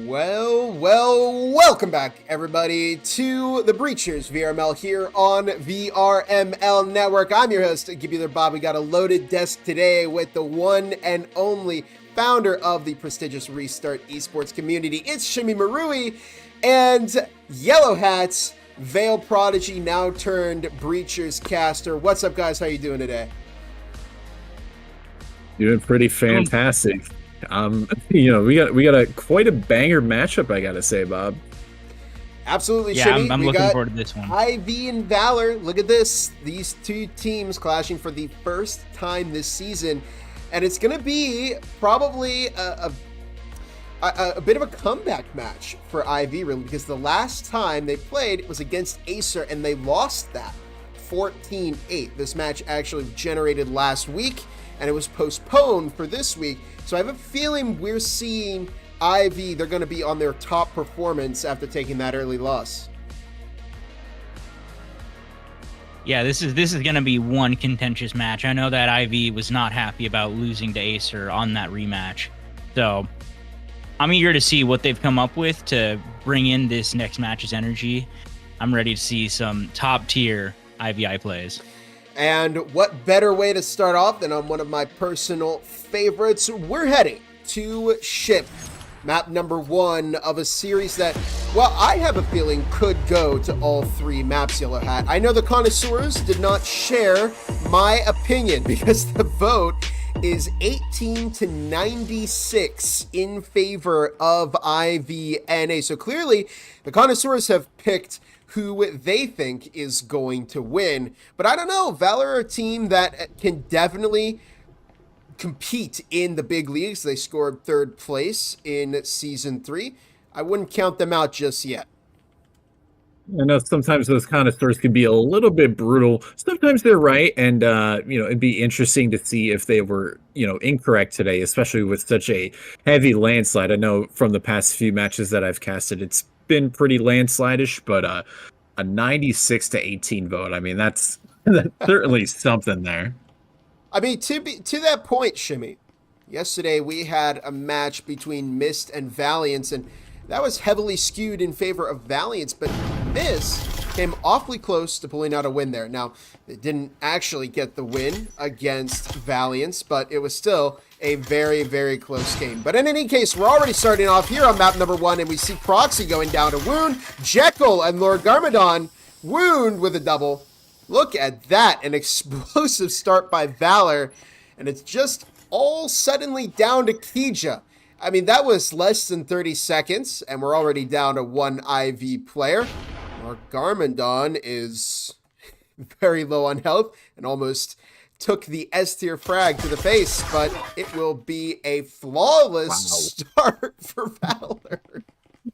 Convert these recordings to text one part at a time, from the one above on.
Welcome back, everybody, to the Breachers VRML here on VRML Network. I'm your host, Gibular Bob. We got a loaded desk today with the one and only founder of the prestigious Restart esports community. It's Shimmy Marui and Yellow Hats, Veil Prodigy, now turned Breachers caster. What's up, guys? How you doing today? Doing pretty fantastic. We got quite a banger matchup, I gotta say, Bob. Absolutely, yeah. Shimmy. I'm looking forward to this one. IV and VALOR. Look at this. These two teams clashing for the first time this season, and it's going to be probably a bit of a comeback match for IV, really, because the last time they played was against Acer, and they lost that 14-8. This match actually generated last week, and it was postponed for this week. So I have a feeling we're seeing IV, they're going to be on their top performance after taking that early loss. Yeah, this is going to be one contentious match. I know that IV was not happy about losing to Acer on that rematch. So I'm eager to see what they've come up with to bring in this next match's energy. I'm ready to see some top tier IVI plays. And what better way to start off than on one of my personal favorites? We're heading to Ship, map number 1 of a series that, well, I have a feeling could go to all 3 maps, Yellow Hat. I know the connoisseurs did not share my opinion because the vote is 18 to 96 in favor of IVNA. So clearly, the connoisseurs have picked who they think is going to win. But I don't know, VALOR are a team that can definitely compete in the big leagues. They scored 3rd place in Season 3. I wouldn't count them out just yet. I know sometimes those connoisseurs can be a little bit brutal. Sometimes they're right, and it'd be interesting to see if they were, incorrect today, especially with such a heavy landslide. I know from the past few matches that I've casted, it's been pretty landslide-ish, but a 96 to 18 vote. I mean, that's certainly something there. I mean, to that point, Shimmy, yesterday we had a match between Mist and Valiance, and that was heavily skewed in favor of Valiance, but Mist came awfully close to pulling out a win there. Now, they didn't actually get the win against Valiance, but it was still a very, very close game. But in any case, we're already starting off here on map number 1, and we see Proxy going down to Wound, Jekyll and Lord Garmadon. Wound with a double. Look at that, an explosive start by VALOR, and it's just all suddenly down to Kija. I mean, that was less than 30 seconds, and we're already down to 1 IV player. Lord Garmadon is very low on health and almost took the S-tier frag to the face, but it will be a flawless start for VALOR.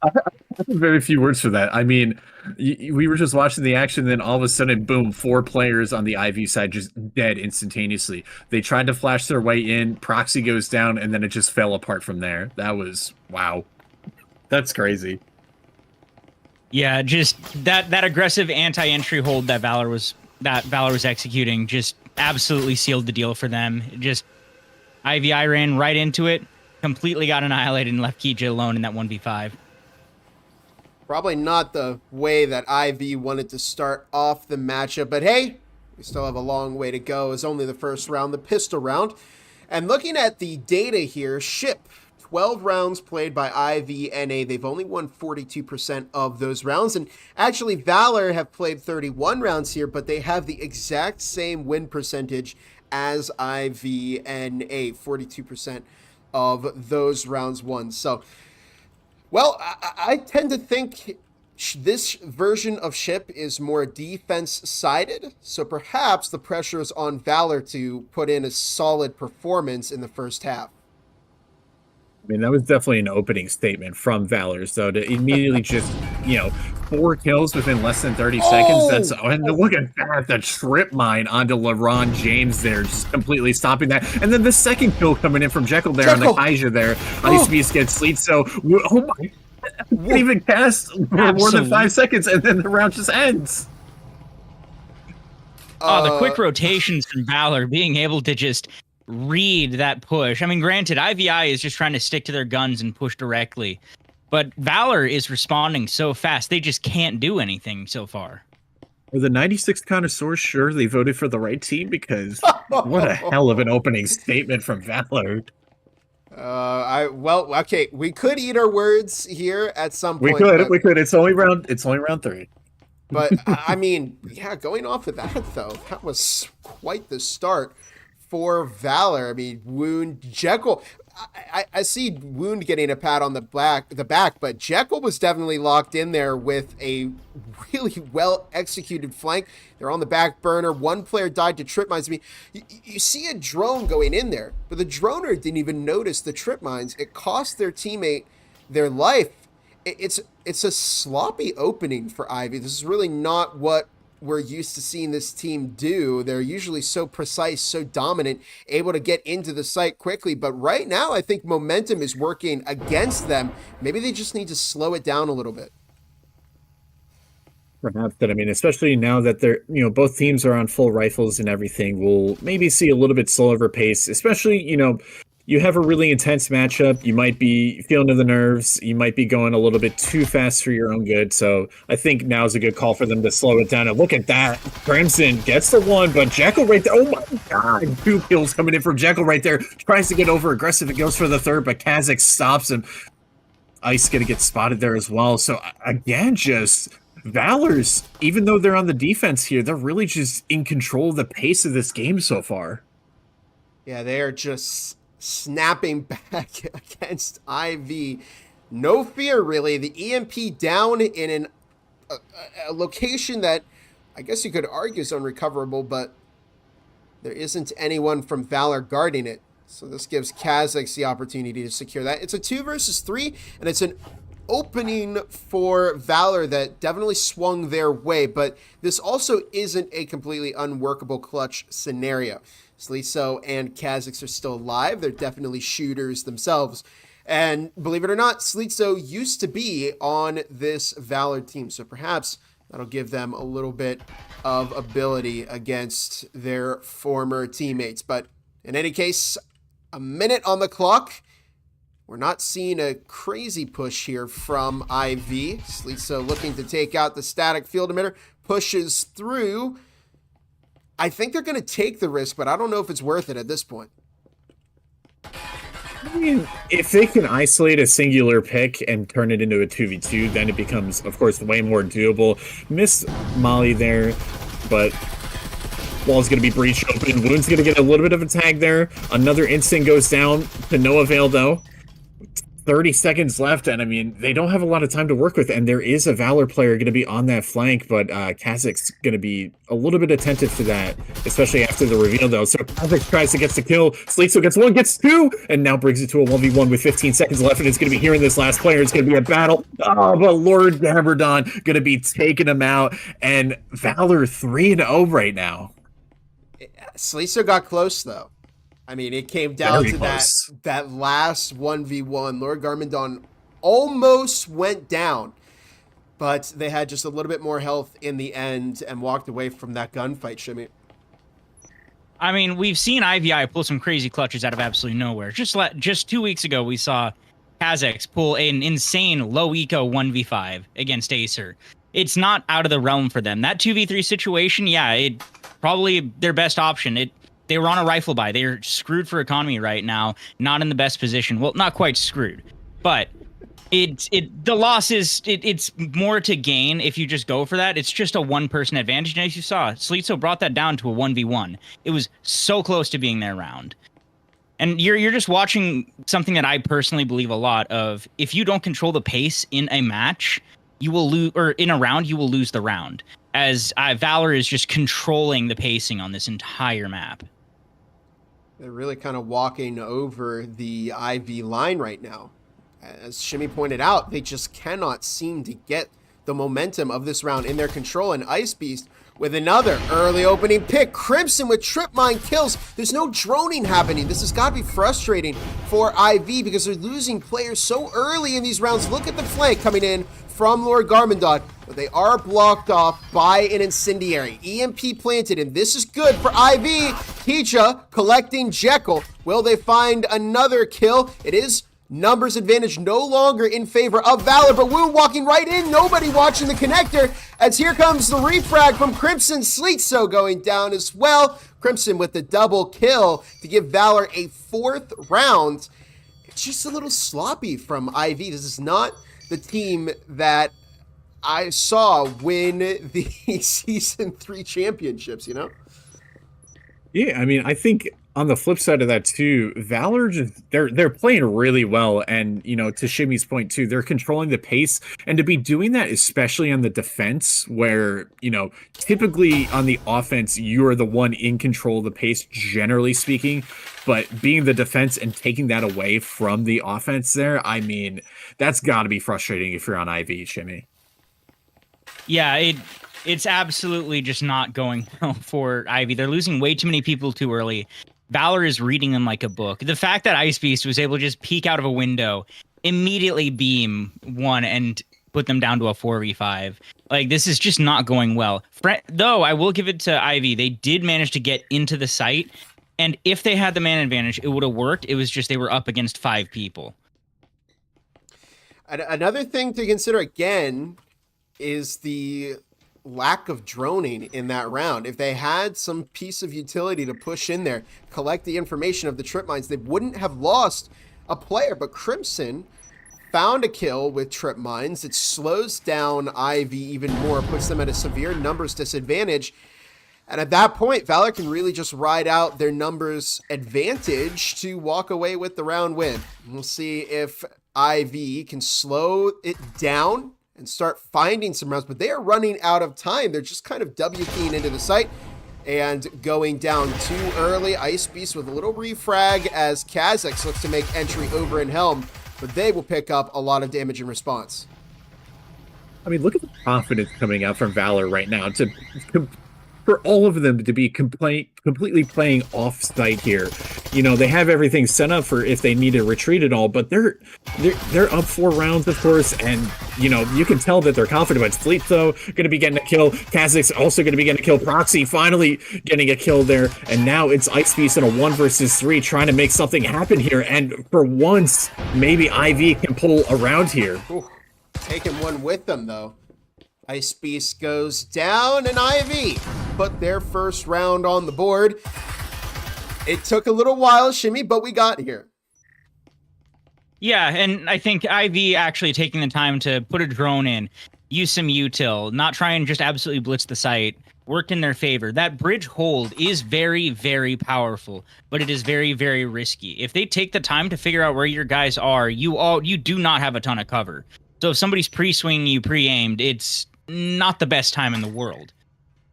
I have very few words for that. I mean, we were just watching the action, then all of a sudden, boom, 4 players on the IV side just dead instantaneously. They tried to flash their way in, Proxy goes down, and then it just fell apart from there. That was, wow. That's crazy. Yeah, just that aggressive anti-entry hold that VALOR was executing just absolutely sealed the deal for them. Just IVI ran right into it, completely got annihilated, and left Kija alone in that 1v5. Probably not the way that IV wanted to start off the matchup, but hey, we still have a long way to go. It's only the first round, the pistol round. And looking at the data here, Ship, 12 rounds played by IVNA. They've only won 42% of those rounds. And actually, VALOR have played 31 rounds here, but they have the exact same win percentage as IVNA, 42% of those rounds won. So, well, I tend to think this version of Ship is more defense-sided, so perhaps the pressure is on VALOR to put in a solid performance in the first half. I mean, that was definitely an opening statement from VALOR. So to immediately just, 4 kills within less than 30 seconds. And look at that, the trip mine onto LeBron James there, just completely stopping that. And then the second kill coming in from Jekyll there on the Kaija there on his speed gets sleep. So, oh my, I can't even cast for more than 5 seconds, and then the round just ends. The quick rotations from VALOR, being able to just read that push. I mean, granted, IVI is just trying to stick to their guns and push directly. But Valor is responding so fast, they just can't do anything so far. Are the 96 connoisseurs sure they voted for the right team? Because what a hell of an opening statement from Valor. Well, okay, we could eat our words here at some We point. could. It's only round 3. But I mean, yeah, going off of that though, that was quite the start for Valor. I mean, Wound, Jekyll. I see Wound getting a pat on the back, but Jekyll was definitely locked in there with a really well executed flank. They're on the back burner. One player died to trip mines. I mean, you see a drone going in there, but the droner didn't even notice the trip mines. It cost their teammate their life. It's a sloppy opening for Ivy. This is really not what we're used to seeing this team do. They're usually so precise, so dominant, able to get into the site quickly. But right now, I think momentum is working against them. Maybe they just need to slow it down a little bit. Perhaps that, I mean, especially now that they're, both teams are on full rifles and everything, we'll maybe see a little bit slower pace, especially, you have a really intense matchup. You might be feeling the nerves. You might be going a little bit too fast for your own good. So I think now is a good call for them to slow it down. And look at that. Crimson gets the one, but Jekyll right there. Oh my God. 2 kills coming in from Jekyll right there. Tries to get over aggressive. It goes for the third, but Kazakh stops him. Ice going to get spotted there as well. So again, just Valor's, even though they're on the defense here, they're really just in control of the pace of this game so far. Yeah, they are just snapping back against IV. No fear, really. The EMP down in a location that I guess you could argue is unrecoverable, but there isn't anyone from Valor guarding it. So this gives Kazakhs the opportunity to secure that. It's a 2 versus 3, and it's an opening for Valor that definitely swung their way, but this also isn't a completely unworkable clutch scenario. Slitso and Kazakhs are still alive. They're definitely shooters themselves. And believe it or not, Slitso used to be on this Valor team, so perhaps that'll give them a little bit of ability against their former teammates. But in any case, a minute on the clock. We're not seeing a crazy push here from IV. Slitso looking to take out the static field emitter, pushes through. I think they're going to take the risk, but I don't know if it's worth it at this point. I mean, if they can isolate a singular pick and turn it into a 2v2, then it becomes, of course, way more doable. Missed Molly there, but wall's going to be breached open. Wound's going to get a little bit of a tag there. Another instant goes down to no avail, though. 30 seconds left, and I mean, they don't have a lot of time to work with, and there is a Valor player going to be on that flank, but Kazakh's going to be a little bit attentive to that, especially after the reveal, though. So Kazakh tries to get the kill, Slitso gets 1, gets 2, and now brings it to a 1v1 with 15 seconds left, and it's going to be here in this last player. It's going to be a battle. Oh, but Lord Gabardon going to be taking him out, and Valor 3-0 right now. Slitso got close, though. I mean, it came down Very to close. that last 1v1. Lord Garmandon almost went down, but they had just a little bit more health in the end and walked away from that gunfight, Shimmy. I mean, we've seen IVI pull some crazy clutches out of absolutely nowhere. Just 2 weeks ago, we saw Kazakhs pull an insane low eco 1v5 against Acer. It's not out of the realm for them. That 2v3 situation, yeah, it probably their best option. They were on a rifle buy. They're screwed for economy right now. Not in the best position. Well, not quite screwed, but the loss is it's more to gain if you just go for that. It's just a 1-person advantage, and as you saw, Slitso brought that down to a 1v1. It was so close to being their round. And you're just watching something that I personally believe a lot of. If you don't control the pace in a match, you will lose, or in a round, you will lose the round. As Valor is just controlling the pacing on this entire map. They're really kind of walking over the IV line right now. As Shimmy pointed out, they just cannot seem to get the momentum of this round in their control. And Ice Beast with another early opening pick. Crimson with trip mine kills. There's no droning happening. This has got to be frustrating for IV because they're losing players so early in these rounds. Look at the flank coming in from Lord Garmandon, but they are blocked off by an incendiary. EMP planted, and this is good for IV. Ticha collecting Jekyll. Will they find another kill? It is Numbers advantage no longer in favor of Valor, but Wound walking right in, nobody watching the connector, as here comes the refrag from Crimson. Sleetso going down as well. Crimson with the double kill to give Valor a 4th round. It's just a little sloppy from IV. This is not the team that I saw win the Season 3 championships, you know? Yeah, I mean, I think on the flip side of that too, Valor just they're playing really well, and you know, to Shimmy's point too, they're controlling the pace, and to be doing that, especially on the defense, where you know, typically on the offense, you are the one in control of the pace, generally speaking, but being the defense and taking that away from the offense there, I mean, that's got to be frustrating if you're on IV, Shimmy. Yeah, it's absolutely just not going well for Ivy. They're losing way too many people too early. Valor is reading them like a book. The fact that Ice Beast was able to just peek out of a window, immediately beam one, and put them down to a 4v5. Like, this is just not going well. Though, I will give it to Ivy. They did manage to get into the site, and if they had the man advantage, it would have worked. It was just they were up against 5 people. Another thing to consider, again, is the lack of droning in that round. If they had some piece of utility to push in there, collect the information of the trip mines, they wouldn't have lost a player. But Crimson found a kill with trip mines. It slows down IV even more, puts them at a severe numbers disadvantage. And at that point, Valor can really just ride out their numbers advantage to walk away with the round win. We'll see if IV can slow it down and start finding some rounds, but they are running out of time. They're just kind of W-keying into the site and going down too early. Ice Beast with a little refrag as Kha'Zix looks to make entry over in Helm, but they will pick up a lot of damage in response. I mean, look at the confidence coming out from Valor right now for all of them to be completely playing off-site here. You know, they have everything set up for if they need to retreat at all, but they're up 4 rounds, of course, and you know, you can tell that they're confident. But Fleet, though, going to be getting a kill. Kha'Zix also going to be getting a kill. Proxy finally getting a kill there, and now it's Ice Beast in a 1 versus 3 trying to make something happen here, and for once, maybe IV can pull around here. Ooh, taking one with them, though. Ice Beast goes down, and IV put their first round on the board. It took a little while, Shimmy, but we got here. Yeah, and I think IV actually taking the time to put a drone in, use some util, not try and just absolutely blitz the site, worked in their favor. That bridge hold is very, very powerful, but it is very, very risky. If they take the time to figure out where your guys are, you do not have a ton of cover. So if somebody's pre-swinging you pre-aimed, it's not the best time in the world.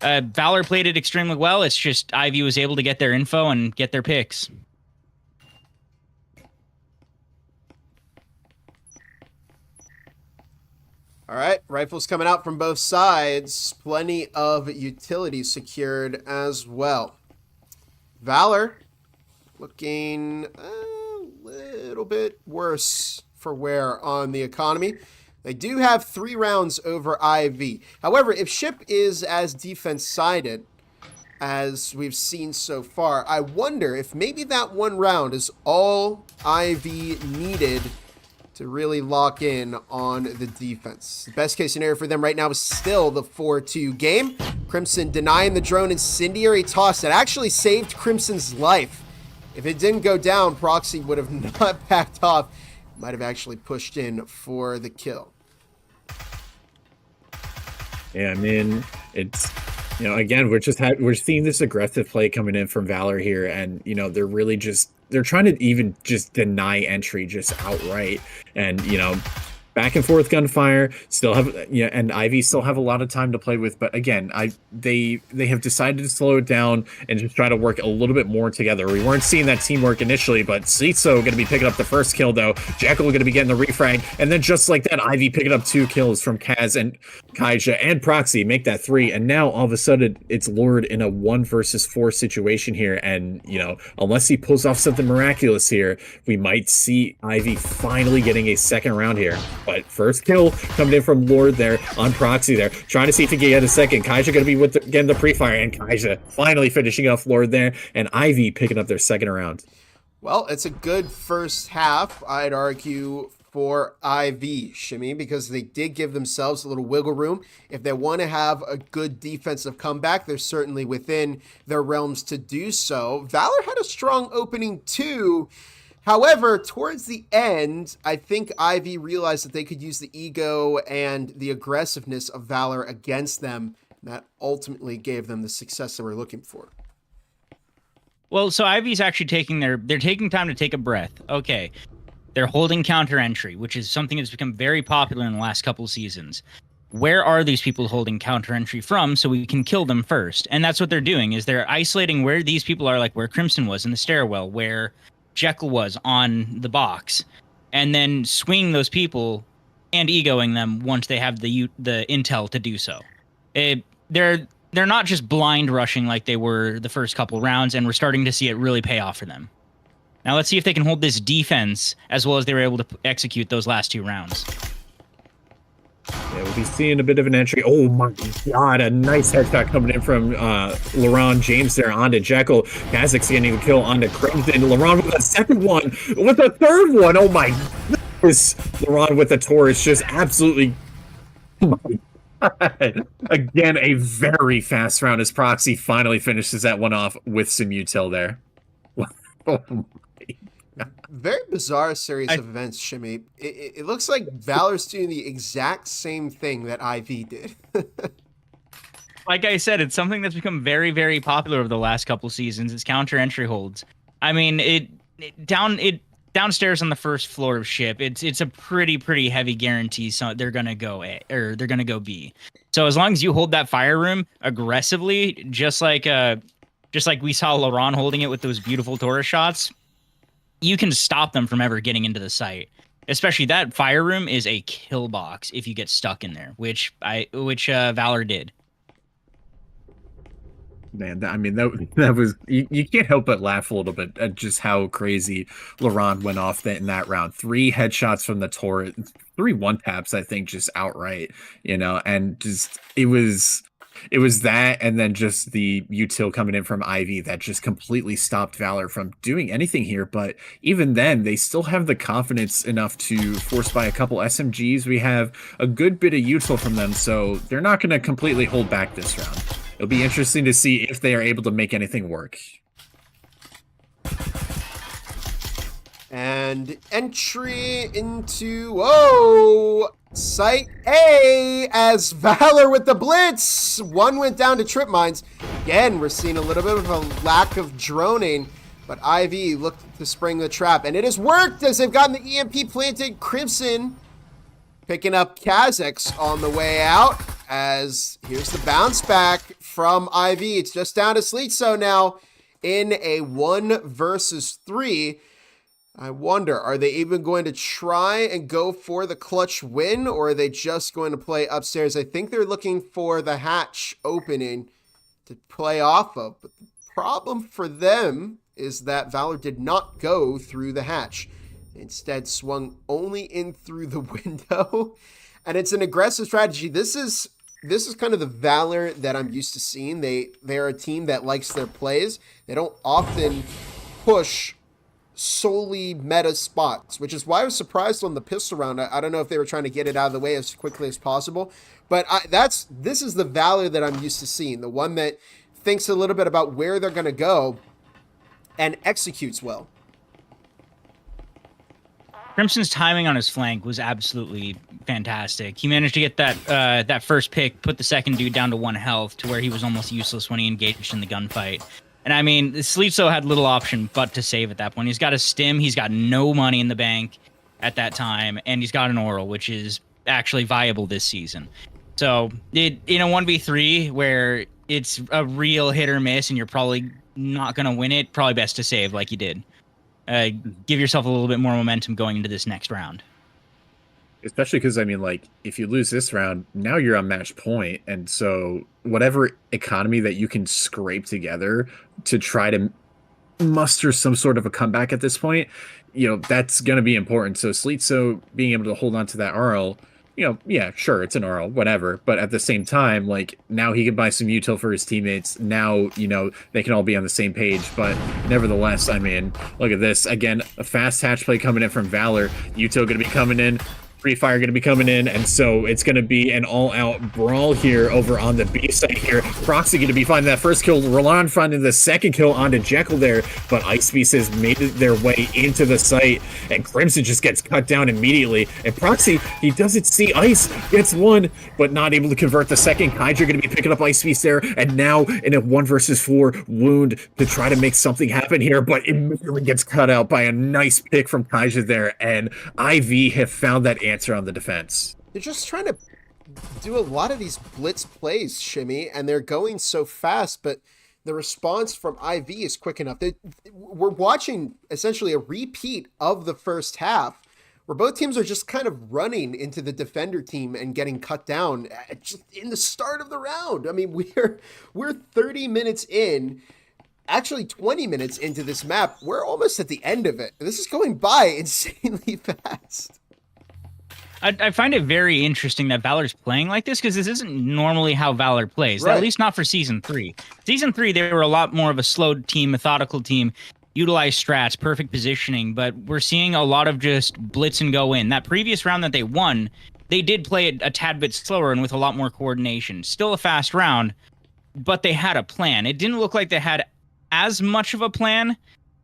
Valor played it extremely well. It's just Ivy was able to get their info and get their picks. All right, rifles coming out from both sides. Plenty of utility secured as well. Valor looking a little bit worse for wear on the economy. They do have 3 rounds over IV. However, if Ship is as defense-sided as we've seen so far, I wonder if maybe that 1 round is all IV needed to really lock in on the defense. The best case scenario for them right now is still the 4-2 game. Crimson denying the drone incendiary toss that actually saved Crimson's life. If it didn't go down, Proxy would have not backed off. Might have actually pushed in for the kill. Yeah, I mean, it's, you know, again, we're seeing this aggressive play coming in from Valor here, and you know, they're trying to even just deny entry just outright, and you know, back and forth gunfire, still have, you know, and Ivy still have a lot of time to play with, but again, they have decided to slow it down and just try to work a little bit more together. We weren't seeing that teamwork initially, but Sleetso going to be picking up the first kill though. Jekyll going to be getting the refrag, and then just like that, Ivy picking up 2 kills from Kaz and Kaija and Proxy, make that 3, and now all of a sudden it's Lord in a 1 versus 4 situation here, and you know, unless he pulls off something miraculous here, we might see Ivy finally getting a second round here. But first kill coming in from Lord there on Proxy there, trying to see if he can get a second. Kaija going to be with getting the pre-fire, and Kaija finally finishing off Lord there, and Ivy picking up their second round. Well, it's a good first half, I'd argue, for IV, Shimmy, because they did give themselves a little wiggle room. If they want to have a good defensive comeback, they're certainly within their realms to do so. VALOR had a strong opening too. However, towards the end, I think IV realized that they could use the ego and the aggressiveness of VALOR against them. And that ultimately gave them the success they were looking for. Well, so Ivy's actually they're taking time to take a breath. Okay. They're holding counter entry, which is something that's become very popular in the last couple seasons. Where are these people holding counter entry from so we can kill them first? And that's what they're doing, is they're isolating where these people are, like where Crimson was in the stairwell, where Jekyll was on the box, and then swinging those people and egoing them once they have the intel to do so. They're not just blind rushing like they were the first couple rounds, and we're starting to see it really pay off for them. Now let's see if they can hold this defense as well as they were able to execute those last 2 rounds. Yeah, we'll be seeing a bit of an entry. Oh my god, a nice headshot coming in from LaRon James there onto Jekyll. Kazak's getting the kill onto Crimson. LaRon with a second one, with a third one. Oh my goodness. LaRon with the Taurus just absolutely... Oh my god. Again, a very fast round as Proxy finally finishes that one off with some util there. Oh my. Very bizarre series of events, Shimmy. It looks like VALOR's doing the exact same thing that IV did. Like I said, it's something that's become very, very popular over the last couple seasons. It's counter entry holds. I mean, downstairs on the first floor of ship. It's a pretty heavy guarantee. So they're gonna go A, or they're gonna go B. So as long as you hold that fire room aggressively, just like we saw LaRon holding it with those beautiful Taurus shots, you can stop them from ever getting into the site. Especially that fire room is a kill box if you get stuck in there, which VALOR did. Man, I mean, that was... You can't help but laugh a little bit at just how crazy LaRon went off in that round. 3 headshots from the Taurus, 3 one-taps, I think, just outright, you know, and just... It was that, and then just the util coming in from Ivy that just completely stopped VALOR from doing anything here. But even then, they still have the confidence enough to force by a couple SMGs. We have a good bit of util from them, so they're not going to completely hold back this round. It'll be interesting to see if they are able to make anything work. And entry into, whoa, Site A as VALOR with the blitz. One went down to trip mines. Again, we're seeing a little bit of a lack of droning, but IV looked to spring the trap, and it has worked as they've gotten the EMP planted. Crimson picking up Kazakhs on the way out, as here's the bounce back from IV. It's just down to Sleetso now in a 1 versus 3. I wonder, are they even going to try and go for the clutch win, or are they just going to play upstairs? I think they're looking for the hatch opening to play off of, but the problem for them is that VALOR did not go through the hatch. Instead, swung only in through the window, and it's an aggressive strategy. This is kind of the VALOR that I'm used to seeing. They're a team that likes their plays. They don't often push solely meta spots, which is why I was surprised on the pistol round. I don't know if they were trying to get it out of the way as quickly as possible, but this is the VALOR that I'm used to seeing, the one that thinks a little bit about where they're going to go and executes well. Crimson's timing on his flank was absolutely fantastic. He managed to get that first pick, put the second dude down to 1 health, to where he was almost useless when he engaged in the gunfight. And I mean, Sleetso had little option but to save at that point. He's got a stim, he's got no money in the bank at that time, and he's got an oral, which is actually viable this season. So in a 1v3 where it's a real hit or miss and you're probably not going to win it, probably best to save like you did. Give yourself a little bit more momentum going into this next round. Especially because, I mean, like, if you lose this round, now you're on match point. And so whatever economy that you can scrape together to try to muster some sort of a comeback at this point, you know, that's going to be important. So Sleetso being able to hold on to that RL yeah, sure, it's an Arl, whatever. But at the same time, like, now he can buy some util for his teammates. Now, they can all be on the same page. But nevertheless, I mean, look at this. Again, a fast hatch play coming in from VALOR. Util going to be coming in. Free Fire going to be coming in, and so it's going to be an all-out brawl here over on the B side here. Proxy going to be finding that first kill, Roland finding the second kill onto Jekyll there, but Ice Beast has made their way into the site, and Crimson just gets cut down immediately, and Proxy, he doesn't see Ice, gets one, but not able to convert the second. Kaija going to be picking up Ice Beast there, and now in a 1 versus 4 wound to try to make something happen here, but immediately gets cut out by a nice pick from Kaija there, and IV have found that answer on the defense. They're just trying to do a lot of these blitz plays, Shimmy, and they're going so fast, but the response from IV is quick enough. We're watching essentially a repeat of the first half, where both teams are just kind of running into the defender team and getting cut down just in the start of the round. I mean, we're 30 minutes in, actually 20 minutes into this map. We're almost at the end of it. This is going by insanely fast. I find it very interesting that VALOR's playing like this, because this isn't normally how VALOR plays, right. At least not for Season 3. Season 3, they were a lot more of a slow team, methodical team, utilize strats, perfect positioning, but we're seeing a lot of just blitz and go in. That previous round that they won, they did play it a tad bit slower and with a lot more coordination. Still a fast round, but they had a plan. It didn't look like they had as much of a plan.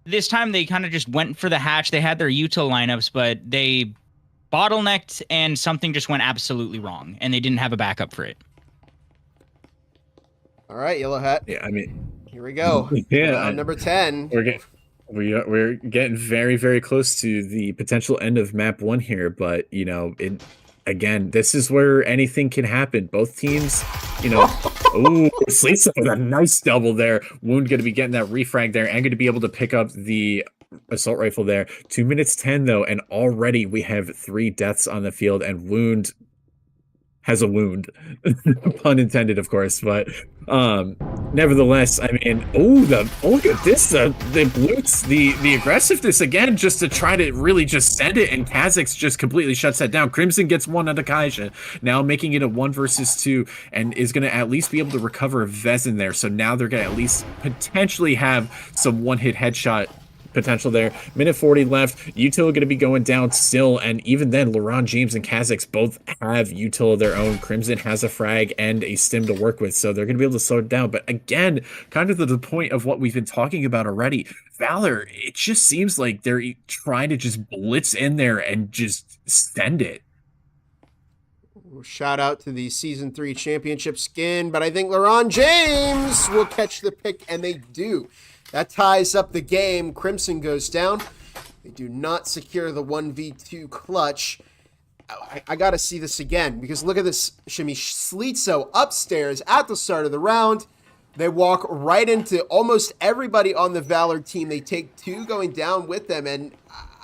This time they kind of just went for the hatch. They had their util lineups, but they bottlenecked and something just went absolutely wrong, and they didn't have a backup for it. All right, Yellow Hat. Yeah, I mean, here we go. Yeah, number 10. We're getting very, very close to the potential end of map 1 here, but again, this is where anything can happen. Both teams, ooh, Sleetsa with a nice double there. Wound going to be getting that refrag there and going to be able to pick up the assault rifle there. 2 minutes 10 though, and already we have 3 deaths on the field, and Wound has a wound. Pun intended, of course, but nevertheless, I mean, look at this, the blitz, the aggressiveness again, just to try to really just send it, and Kha'Zix just completely shuts that down. Crimson gets one onto Kaija, now making it a 1 versus 2, and is going to at least be able to recover Vezin there, so now they're going to at least potentially have some one-hit headshot potential there. Minute 40 left. Util going to be going down still, and even then, Laurent James and Kha'Zix both have util of their own. Crimson has a frag and a stim to work with, so they're going to be able to slow it down. But again, kind of the point of what we've been talking about already, VALOR, it just seems like they're trying to just blitz in there and just send it. Shout out to the Season 3 championship skin, but I think Laurent James will catch the pick, and they do. That ties up the game. Crimson goes down. They do not secure the 1v2 clutch. I got to see this again, because look at this, Shimmy. Sleetso upstairs at the start of the round. They walk right into almost everybody on the VALOR team. They take 2 going down with them. And,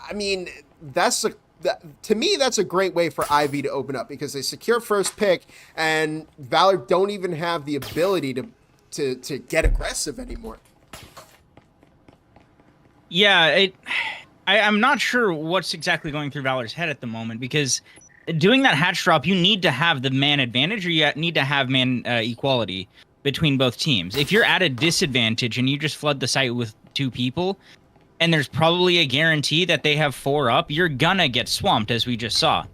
I mean, to me, that's a great way for IV to open up, because they secure first pick, and VALOR don't even have the ability to get aggressive anymore. Yeah, I'm not sure what's exactly going through VALOR's head at the moment, because doing that hatch drop, you need to have the man advantage, or you need to have man equality between both teams. If you're at a disadvantage and you just flood the site with 2 people, and there's probably a guarantee that they have 4 up, you're gonna get swamped, as we just saw.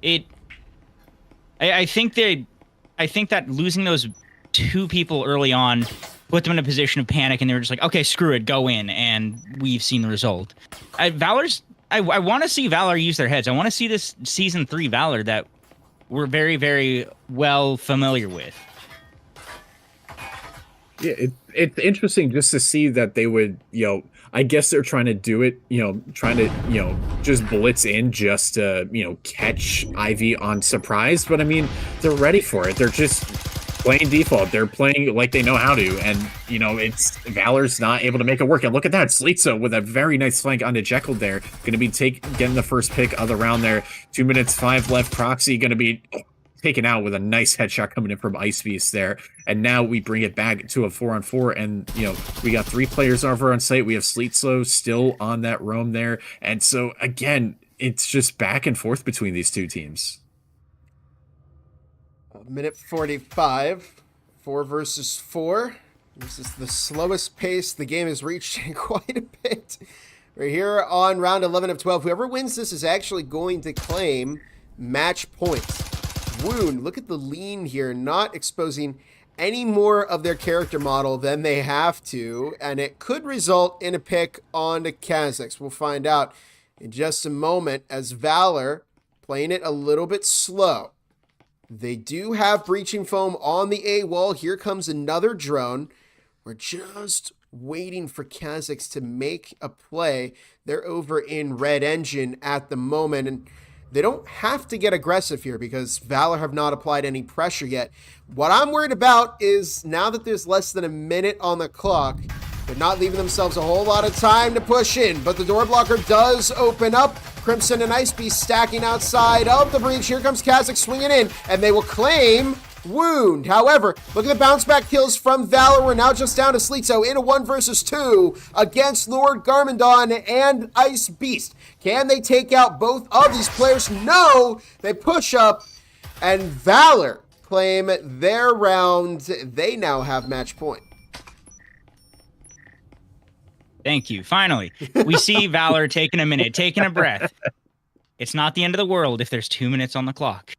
I think that losing those 2 people early on put them in a position of panic, and they were just like, okay, screw it, go in, and we've seen the result. I want to see VALOR use their heads. I want to see this Season 3 VALOR that we're very, very well familiar with. Yeah, it's interesting just to see that they would, I guess they're trying to do it, trying to, just blitz in just to, catch Ivy on surprise. But I mean, they're ready for it. They're just playing default. They're playing like they know how to, and it's VALOR's not able to make it work. And look at that, Sleetsa with a very nice flank onto Jekyll there, going to be getting the first pick of the round there. 2 minutes 5 left. Proxy going to be taken out with a nice headshot coming in from Ice Beast there. And now we bring it back to a 4-on-4, and we got 3 players over on site. We have Sleetsa still on that roam there, and so again, it's just back and forth between these 2 teams. Minute 45. 4 versus 4. This is the slowest pace the game has reached in quite a bit. We're here on round 11 of 12. Whoever wins this is actually going to claim match points. Wound, look at the lean here, not exposing any more of their character model than they have to, and it could result in a pick on the Kazakhs. We'll find out in just a moment, as VALOR playing it a little bit slow. They do have breaching foam on the A wall. Here comes another drone. We're just waiting for Kazakhs to make a play. They're over in red engine at the moment, and they don't have to get aggressive here because VALOR have not applied any pressure yet. What I'm worried about is now that there's less than a minute on the clock, they're not leaving themselves a whole lot of time to push in, but the door blocker does open up. Crimson and Ice Beast stacking outside of the breach. Here comes Kazakh swinging in, and they will claim wound. However, look at the bounce back kills from VALOR. We're now just down to Slitzo in a 1 versus 2 against Lord Garmandon and Ice Beast. Can they take out both of these players? No! They push up, and VALOR claim their round. They now have match point. Thank you. Finally, we see VALOR taking a minute, taking a breath. It's not the end of the world if there's 2 minutes on the clock.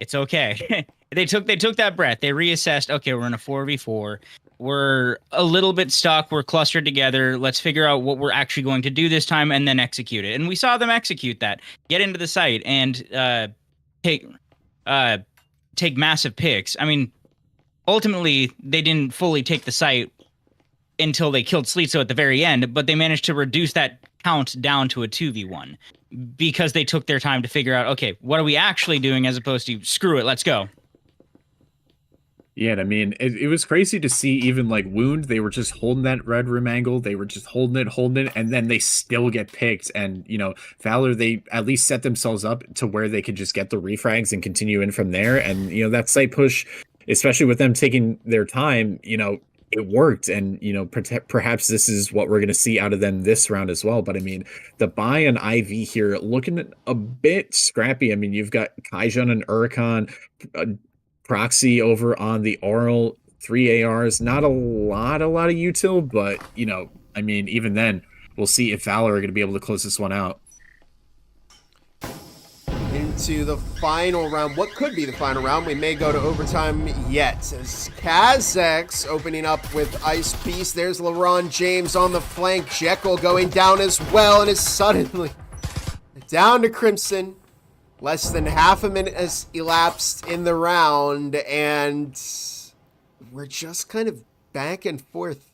It's okay. They took that breath. They reassessed. Okay, we're in a 4v4. We're a little bit stuck. We're clustered together. Let's figure out what we're actually going to do this time and then execute it. And we saw them execute that. Get into the site and take massive picks. I mean, ultimately, they didn't fully take the site until they killed Slitzo at the very end, but they managed to reduce that count down to a 2v1 because they took their time to figure out, okay, what are we actually doing as opposed to screw it, let's go. Yeah, I mean, it was crazy to see even like Wound, they were just holding that red room angle. They were just holding it, and then they still get picked. And, you know, VALOR, they at least set themselves up to where they could just get the refrags and continue in from there. And, you know, that site push, especially with them taking their time, you know, it worked. And, you know, perhaps this is what we're going to see out of them this round as well. But I mean, the buy on IV here looking a bit scrappy. I mean, you've got Kaijon and Uricon, Proxy over on the Oral, 3 ARs, not a lot of util, but, you know, I mean, even then, we'll see if VALOR are going to be able to close this one out. Into the final round. What could be the final round? We may go to overtime yet. As Kazakhs opening up with Ice Beast. There's LeBron James on the flank. Jekyll going down as well, and is suddenly down to Crimson. Less than half a minute has elapsed in the round, and we're just kind of back and forth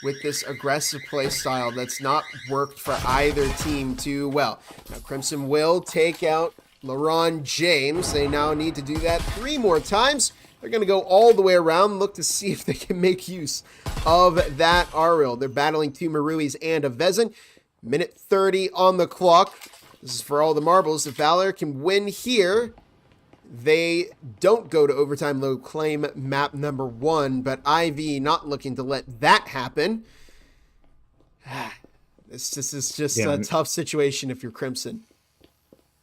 with this aggressive play style that's not worked for either team too well. Now, Crimson will take out LeBron James. They now need to do that 3 more times. They're going to go all the way around, look to see if they can make use of that Ariel. They're battling 2 Maruis and a Vezin. Minute 30 on the clock. This is for all the marbles. If VALOR can win here, they don't go to overtime. They'll claim map number 1, but IV not looking to let that happen. This is just a tough situation if you're Crimson.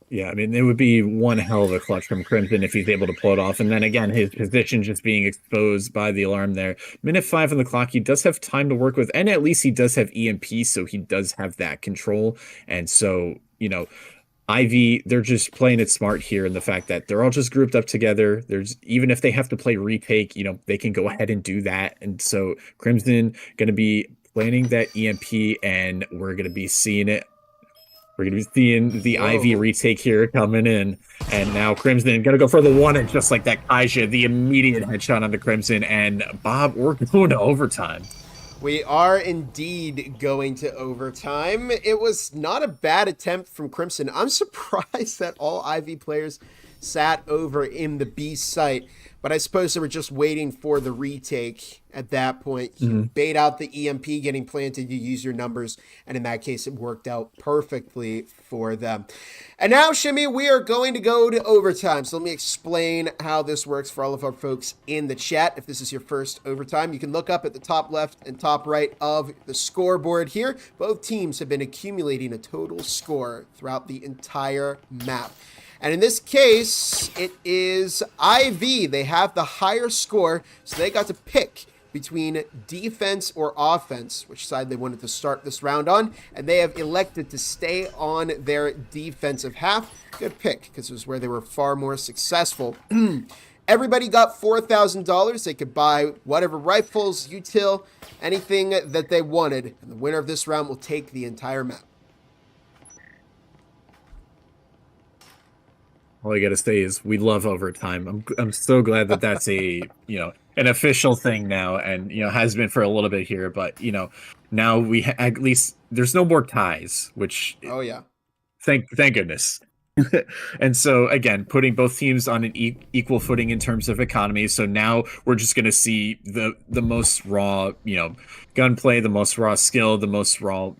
Yeah, I mean, it would be one hell of a clutch from Crimson if he's able to pull it off. And then again, his position just being exposed by the alarm there. Minute 5 on the clock, he does have time to work with, and at least he does have EMP, so he does have that control. And so, you know, IV, they're just playing it smart here in the fact that they're all just grouped up together. There's, even if they have to play retake, you know, they can go ahead and do that. And so Crimson going to be planning that EMP, and we're going to be seeing it. We're going to be seeing the IV retake here coming in. And now Crimson going to go for the 1, and just like that, Kaija, the immediate headshot on the Crimson. And Bob, we're going to overtime. We are indeed going to overtime. It was not a bad attempt from Crimson. I'm surprised that all IV players sat over in the B site, but I suppose they were just waiting for the retake at that point. You bait out the EMP getting planted, you use your numbers, and in that case, it worked out perfectly for them. And now, Shimmy, we are going to go to overtime. So let me explain how this works for all of our folks in the chat. If this is your first overtime, you can look up at the top left and top right of the scoreboard here. Both teams have been accumulating a total score throughout the entire map. And in this case, it is IV. They have the higher score, so they got to pick between defense or offense, which side they wanted to start this round on, and they have elected to stay on their defensive half. Good pick, because it was where they were far more successful. Everybody got $4,000. They could buy whatever rifles, util, anything that they wanted, and the winner of this round will take the entire map. All I gotta say is we love overtime. I'm so glad that that's a an official thing now, and has been for a little bit here. But now we at least there's no more ties, which Oh yeah, thank goodness. And so again, putting both teams on an equal footing in terms of economy. So now we're just going to see the most raw, gunplay, the most raw skill, the most raw,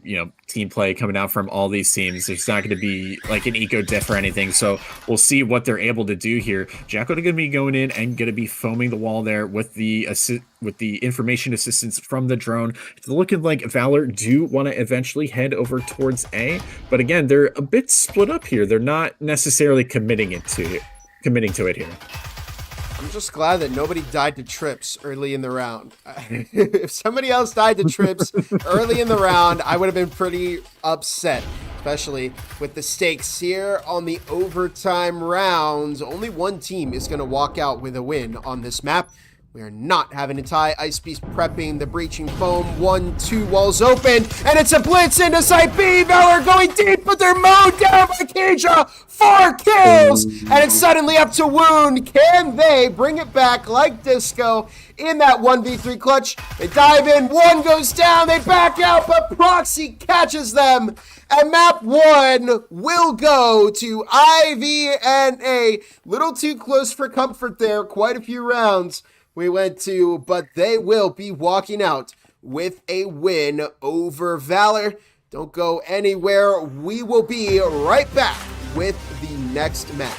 team play coming out from all these teams. There's not going to be like an eco diff or anything. So we'll see what they're able to do here. Jacko going to be going in and going to be foaming the wall there with the information assistance from the drone. It's looking like VALOR do want to eventually head over towards A, but again, they're a bit split up here. They're not necessarily committing to it here. I'm just glad that nobody died to trips early in the round. If somebody else died to trips early in the round, I would have been pretty upset, especially with the stakes here on the overtime rounds. Only one team is going to walk out with a win on this map. We are not having a tie. Ice Beast prepping the breaching foam. 1-2 walls open, and it's a blitz into site B. VALOR going deep, but they're mowed down by Keja. 4 kills, and it's suddenly up to Wound. Can they bring it back like Disco in that 1v3 clutch? They dive in, one goes down, they back out, but Proxy catches them. And map 1 will go to IV and A. Little too close for comfort there. Quite a few rounds we went to, but they will be walking out with a win over VALOR. Don't go anywhere. We will be right back with the next map.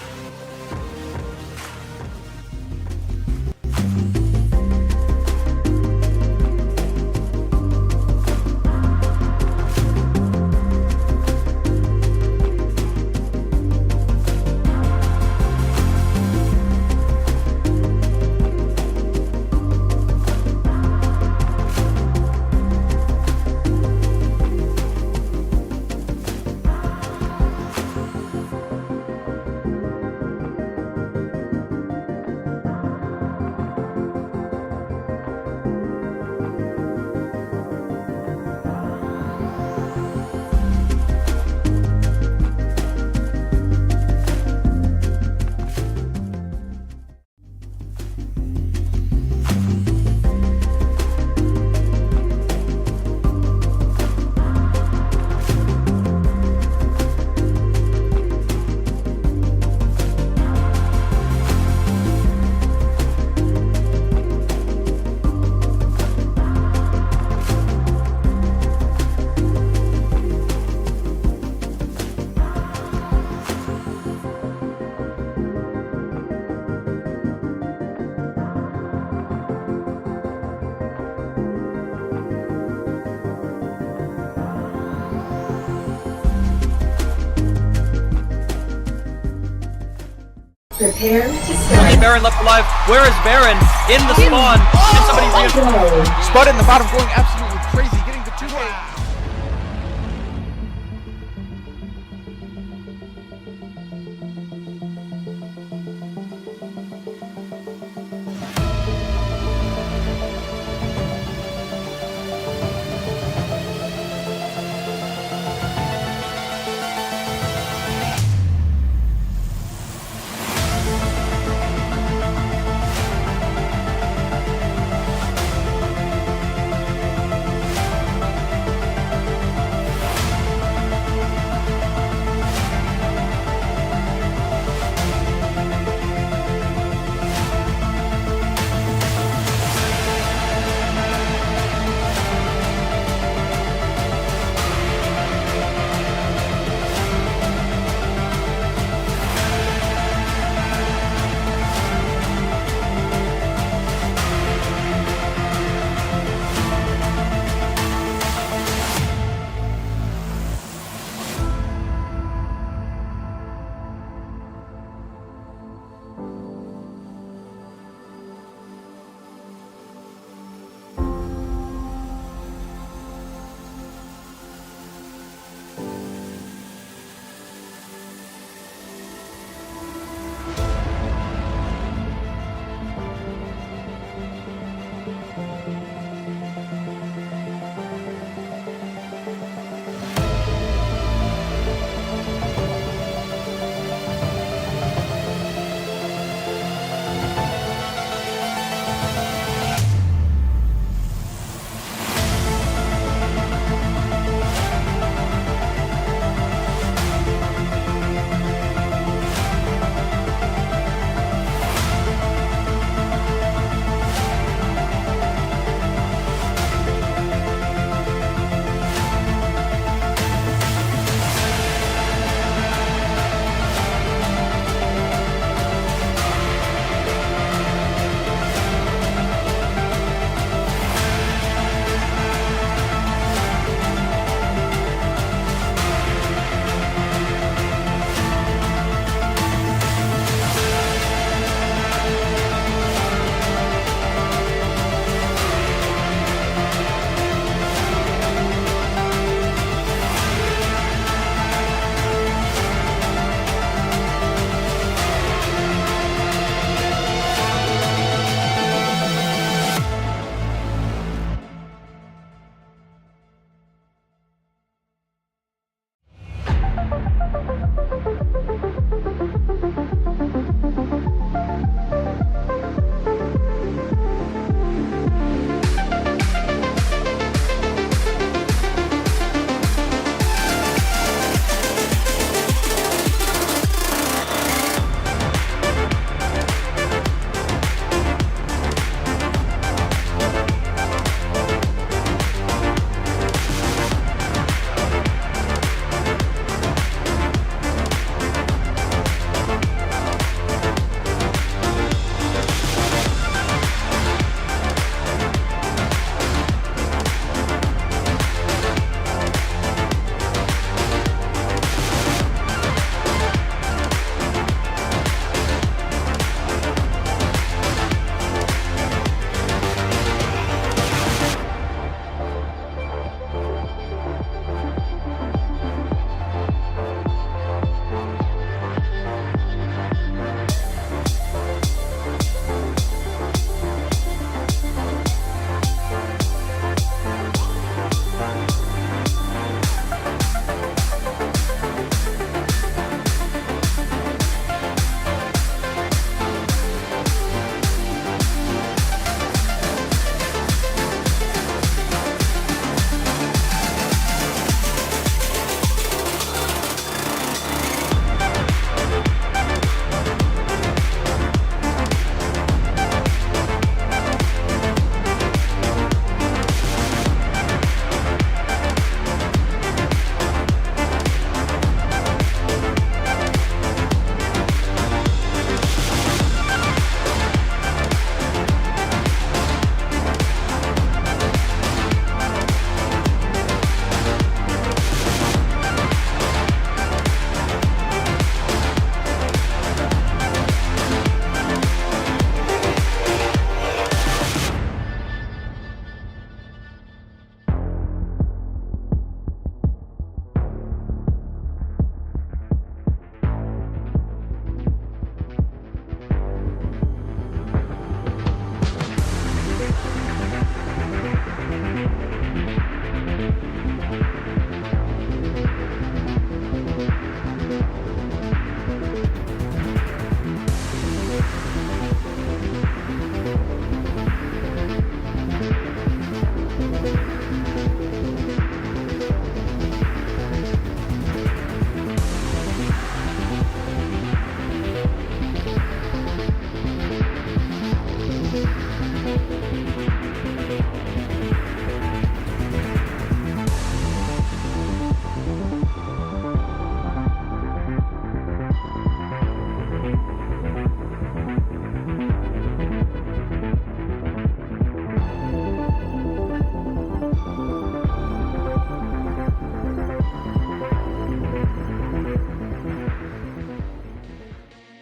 Prepare to Only start. Baron left alive. Where is Baron? In the spawn. And somebody spotted in the bottom, going absolutely crazy, getting the 2K.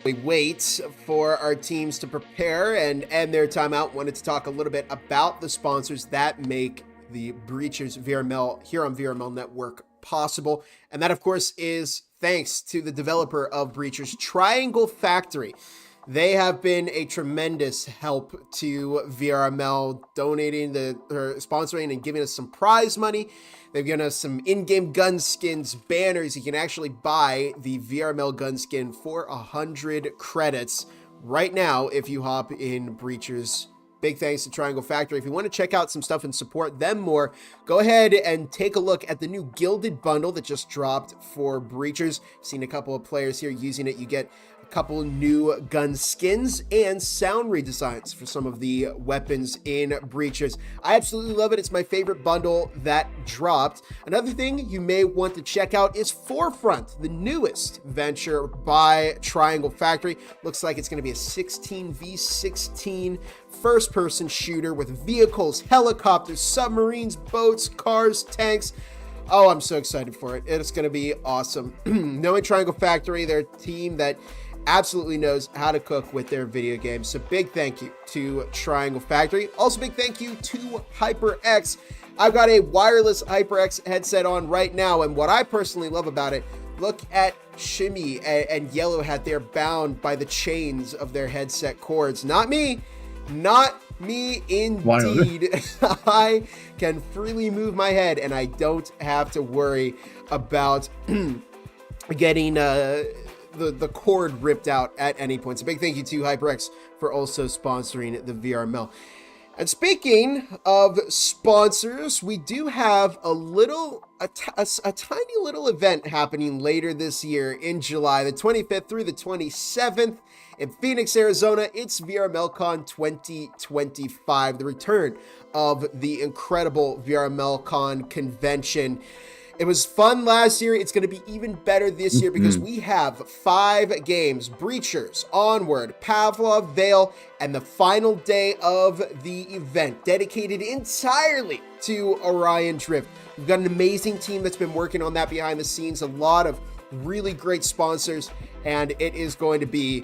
We wait for our teams to prepare and end their timeout. Wanted to talk a little bit about the sponsors that make the Breachers VRML here on VRML Network possible. And that, of course, is thanks to the developer of Breachers, Triangle Factory. They have been a tremendous help to VRML, sponsoring and giving us some prize money. They've given us some in-game gun skins, banners. You can actually buy the VRML gun skin for 100 credits right now if you hop in Breachers. Big thanks to Triangle Factory. If you want to check out some stuff and support them more, go ahead and take a look at the new Gilded Bundle that just dropped for Breachers. I've seen a couple of players here using it. You get couple new gun skins and sound redesigns for some of the weapons in Breachers. I absolutely love it. It's my favorite bundle that dropped. Another thing you may want to check out is Forefront, the newest venture by Triangle Factory. Looks like it's going to be a 16v16 first-person shooter with vehicles, helicopters, submarines, boats, cars, tanks. Oh, I'm so excited for it. It's going to be awesome. Knowing Triangle Factory, they're a team that absolutely knows how to cook with their video games. So big thank you to Triangle Factory. Also big thank you to HyperX. I've got a wireless HyperX headset on right now, and what I personally love about it, look at Shimmy and Yellow Hat. They're bound by the chains of their headset cords. Not me indeed. I can freely move my head and I don't have to worry about getting the cord ripped out at any point. So big thank you to HyperX for also sponsoring the VRML. And speaking of sponsors, we do have a tiny little event happening later this year in July, the 25th through the 27th in Phoenix, Arizona. It's VRMLCon 2025, the return of the incredible VRMLCon convention. It was fun last year. It's going to be even better this year because we have 5 games: Breachers, Onward, Pavlov, Vale, and the final day of the event dedicated entirely to Orion Drift. We've got an amazing team that's been working on that behind the scenes, a lot of really great sponsors, and it is going to be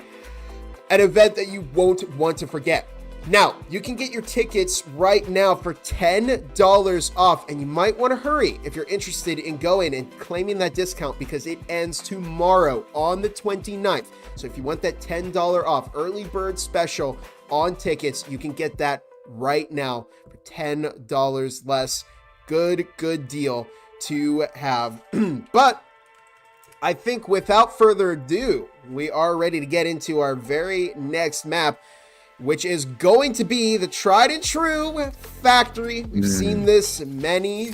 an event that you won't want to forget. Now, you can get your tickets right now for $10 off, and you might want to hurry if you're interested in going and claiming that discount because it ends tomorrow on the 29th. So if you want that $10 off early bird special on tickets, you can get that right now for $10 less. Good deal to have. But I think without further ado, we are ready to get into our very next map, which is going to be the tried and true factory. We've seen this many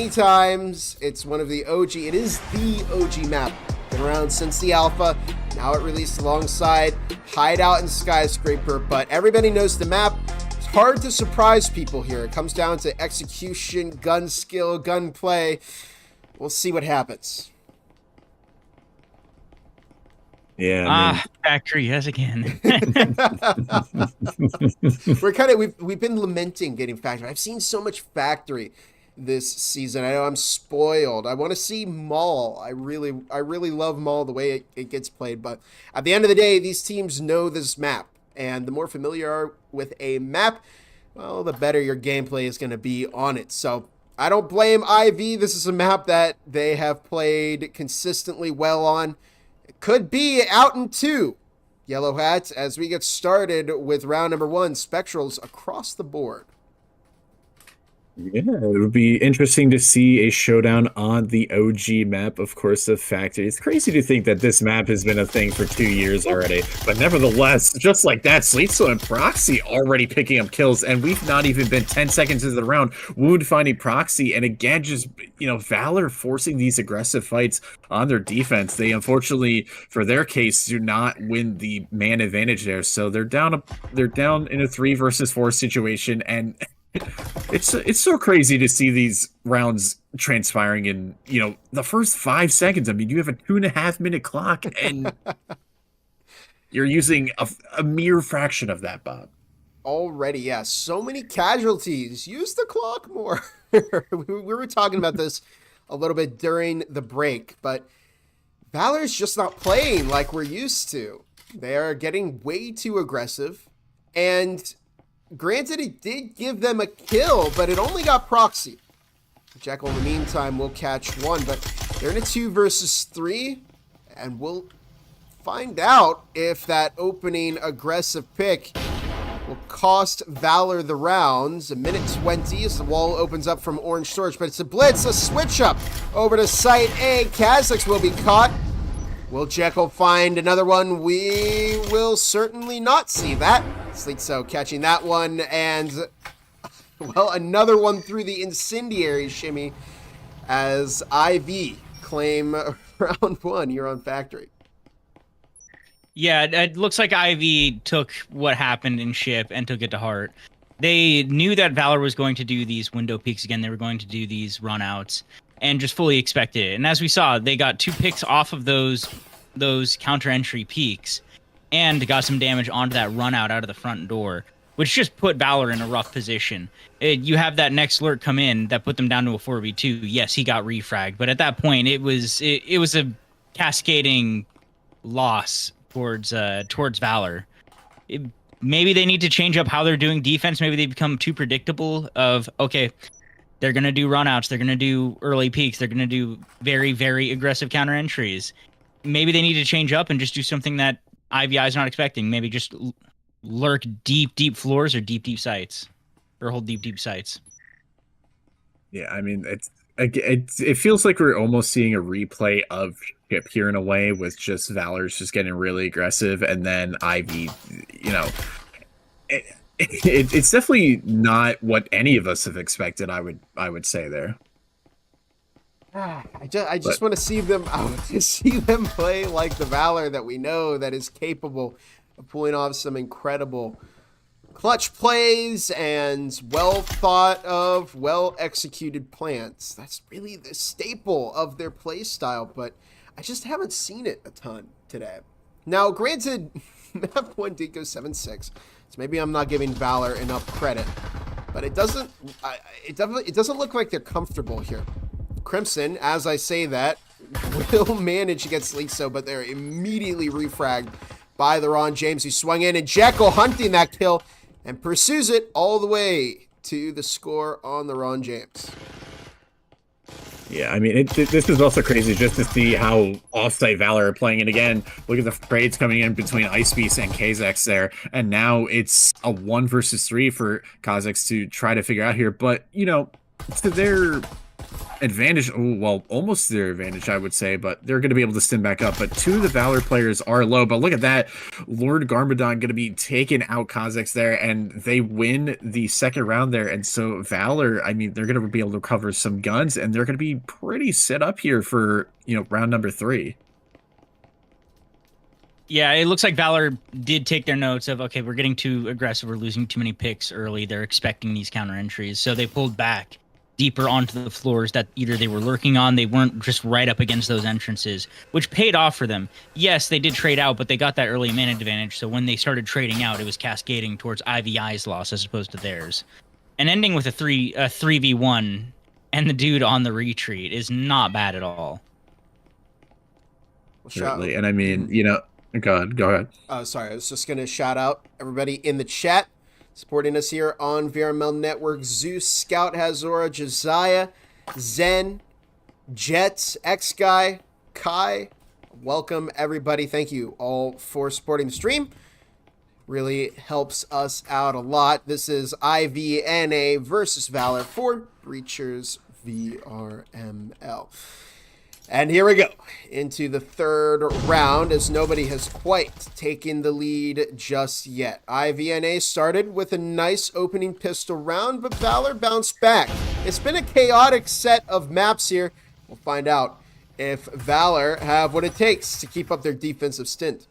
times. It's one of the OG, it is the OG map. Been around since the alpha. Now it released alongside Hideout and Skyscraper, but everybody knows the map. It's hard to surprise people here. It comes down to execution, gun skill, gunplay. We'll see what happens. Yeah. Factory, yes, again. We've been lamenting getting factory. I've seen so much factory this season. I know I'm spoiled. I want to see Mall. I really love Mall, the way it gets played. But at the end of the day, these teams know this map, and the more familiar you are with a map, well, the better your gameplay is going to be on it. So I don't blame IV. This is a map that they have played consistently well on. It could be out in 2. Yellow Hats, as we get started with round number 1, Spectrals across the board. Yeah, it would be interesting to see a showdown on the OG map, of course, of Factory. It's crazy to think that this map has been a thing for 2 years already. But nevertheless, just like that, Sleetso and Proxy already picking up kills, and we've not even been 10 seconds into the round. Wound finding Proxy, and again, just, VALOR forcing these aggressive fights on their defense. They, unfortunately, for their case, do not win the man advantage there. So they're down in a 3 versus 4 situation, and it's so crazy to see these rounds transpiring in the first 5 seconds. I mean, you have a 2.5 minute clock and you're using a mere fraction of that, Bob. Already, yeah, so many casualties. Use the clock more. We were talking about this a little bit during the break, but VALOR's just not playing like we're used to. They are getting way too aggressive. And granted, it did give them a kill, but it only got proxy. Jekyll, in the meantime, will catch one, but they're in a 2 versus 3, and we'll find out if that opening aggressive pick will cost VALOR the rounds. A minute 20 as the wall opens up from Orange Storage, but it's a blitz, a switch up over to Site A. Kha'Zix will be caught. Will Jekyll find another one? We will certainly not see that. Sleetso catching that one, and, well, another one through the incendiary shimmy as IV claim round 1 here on Factory. Yeah, it looks like Ivy took what happened in Ship and took it to heart. They knew that VALOR was going to do these window peaks again. They were going to do these runouts and just fully expected it. And as we saw, they got 2 picks off of those counter entry peaks and got some damage onto that run out of the front door, which just put VALOR in a rough position. You have that next lurk come in that put them down to a 4v2. Yes, he got refragged, but at that point it was a cascading loss towards VALOR. Maybe they need to change up how they're doing defense. Maybe they become too predictable of, okay, they're going to do runouts, they're going to do early peaks, they're going to do very, very aggressive counter entries. Maybe they need to change up and just do something that IVI is not expecting. Maybe just lurk deep floors or deep sites, or hold deep sites. Yeah, I mean, it feels like we're almost seeing a replay of Ship here in a way, with just VALOR's just getting really aggressive, and then Ivy, you know, it's definitely not what any of us have expected. I would say there. I just want to see them. I want to see them play like the VALOR that we know that is capable of pulling off some incredible clutch plays and well thought of, well executed plans. That's really the staple of their play style, but I just haven't seen it a ton today. Now, granted, map 1 did go 7-6, so maybe I'm not giving VALOR enough credit, but it doesn't look like they're comfortable here. Crimson, as I say that, will manage against Sleetso, but they're immediately refragged by the Ron James, who swung in, and Jekyll hunting that kill and pursues it all the way to the score on the Ron James. Yeah, I mean, this is also crazy just to see how offsite VALOR are playing it again. Look at the trades coming in between Ice Beast and Kha'Zix there, and now it's a 1 versus 3 for Kha'Zix to try to figure out here. But, you know, to their advantage, well, almost their advantage, I would say, but they're going to be able to stim back up. But 2 of the VALOR players are low, but look at that. Lord Garmadon going to be taking out Kha'Zix there, and they win the second round there. And so VALOR, I mean, they're going to be able to recover some guns, and they're going to be pretty set up here for, you know, round number 3. Yeah, it looks like VALOR did take their notes of, okay, we're getting too aggressive, we're losing too many picks early, they're expecting these counter entries, so they pulled back deeper onto the floors that either they were lurking on, they weren't just right up against those entrances, which paid off for them. Yes, they did trade out, but they got that early man advantage, so when they started trading out, it was cascading towards IVI's loss as opposed to theirs. And ending with a 3v1 and the dude on the retreat is not bad at all. Certainly, and I mean, you know, go ahead. Sorry, I was just going to shout out everybody in the chat supporting us here on VRML Network. Zeus, Scout, Hazora, Josiah, Zen, Jets, X-Guy, Kai. Welcome, everybody. Thank you all for supporting the stream. Really helps us out a lot. This is IVNA versus VALOR for Breachers VRML. And here we go into the third round, as nobody has quite taken the lead just yet. IVNA started with a nice opening pistol round, but VALOR bounced back. It's been a chaotic set of maps here. We'll find out if VALOR have what it takes to keep up their defensive stint.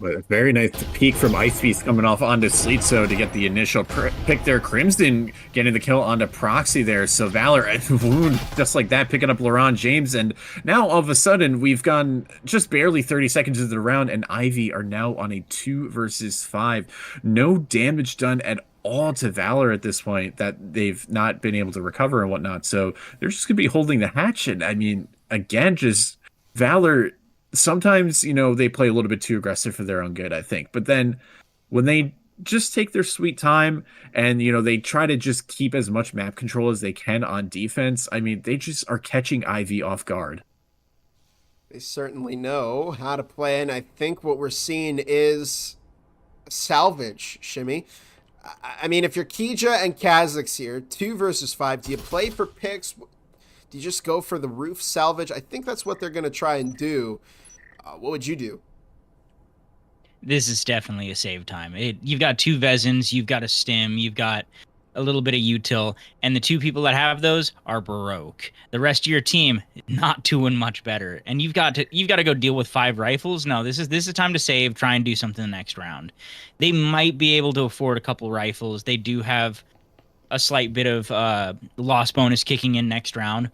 But a very nice peek from Ice Beast coming off onto Sleetso to get the initial pick there. Crimson getting the kill onto Proxy there. So VALOR, just like that, picking up Laurent James. And now all of a sudden, we've gone just barely 30 seconds into the round, and Ivy are now on a 2 versus 5. No damage done at all to VALOR at this point that they've not been able to recover and whatnot. So they're just going to be holding the hatchet. I mean, again, just VALOR sometimes, they play a little bit too aggressive for their own good, I think. But then when they just take their sweet time and, they try to just keep as much map control as they can on defense, I mean, they just are catching Ivy off guard. They certainly know how to play, and I think what we're seeing is salvage, Shimmy. I mean, if you're Kija and Kha'Zix here, 2 versus 5, do you play for picks? Do you just go for the roof salvage? I think that's what they're going to try and do. What would you do? This is definitely a save time. You've got 2 Vezins, you've got a Stim, you've got a little bit of util, and the 2 people that have those are broke. The rest of your team not doing much better, and you've got to go deal with 5 rifles. No, this is time to save. Try and do something the next round. They might be able to afford a couple rifles. They do have a slight bit of loss bonus kicking in next round.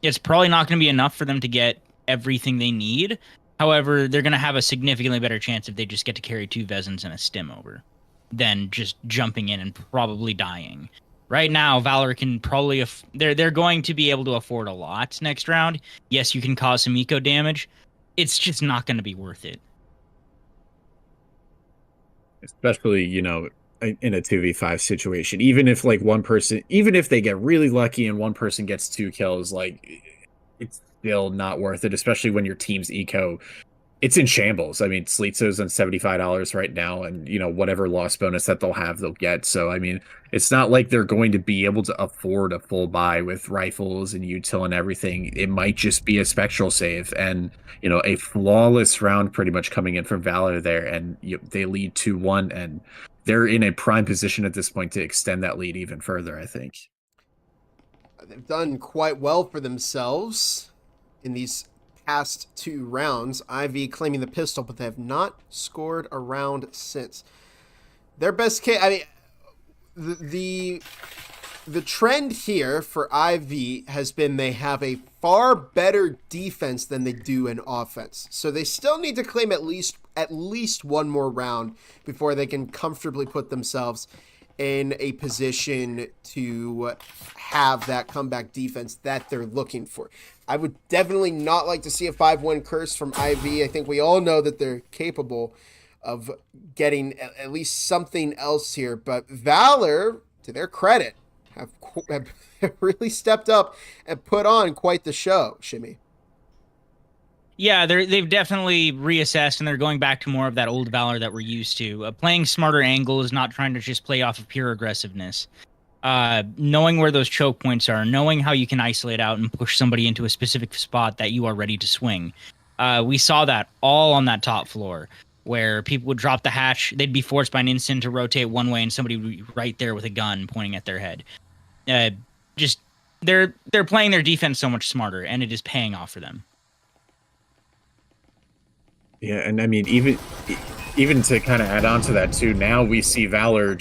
It's probably not going to be enough for them to get everything they need. However, they're going to have a significantly better chance if they just get to carry 2 Vezins and a Stim over than just jumping in and probably dying. Right now, VALOR can probably they're going to be able to afford a lot next round. Yes, you can cause some eco damage. It's just not going to be worth it. Especially, in a 2v5 situation. Even if even if they get really lucky and one person gets 2 kills, it's still not worth it, especially when your team's eco, it's in shambles. I mean, Sleetzo's on $75 right now, and whatever loss bonus that they'll have, they'll get. So I mean, it's not like they're going to be able to afford a full buy with rifles and util and everything. It might just be a spectral save, and a flawless round pretty much coming in from VALOR there, and they lead 2-1, and they're in a prime position at this point to extend that lead even further, I think. They've done quite well for themselves in these past 2 rounds. Ivy claiming the pistol, but they have not scored a round since. Their best case, I mean, the trend here for Ivy has been they have a far better defense than they do in offense. So they still need to claim at least one more round before they can comfortably put themselves in a position to have that comeback defense that they're looking for. I would definitely not like to see a 5-1 curse from IV. I think we all know that they're capable of getting at least something else here. But VALOR, to their credit, have really stepped up and put on quite the show, Shimmy. Yeah, they've definitely reassessed, and they're going back to more of that old VALOR that we're used to. Playing smarter angles, not trying to just play off of pure aggressiveness. Knowing where those choke points are, knowing how you can isolate out and push somebody into a specific spot that you are ready to swing. We saw that all on that top floor, where people would drop the hatch. They'd be forced by an instant to rotate one way, and somebody would be right there with a gun pointing at their head. They're playing their defense so much smarter, and it is paying off for them. Yeah, and I mean, even to kind of add on to that too, now we see VALOR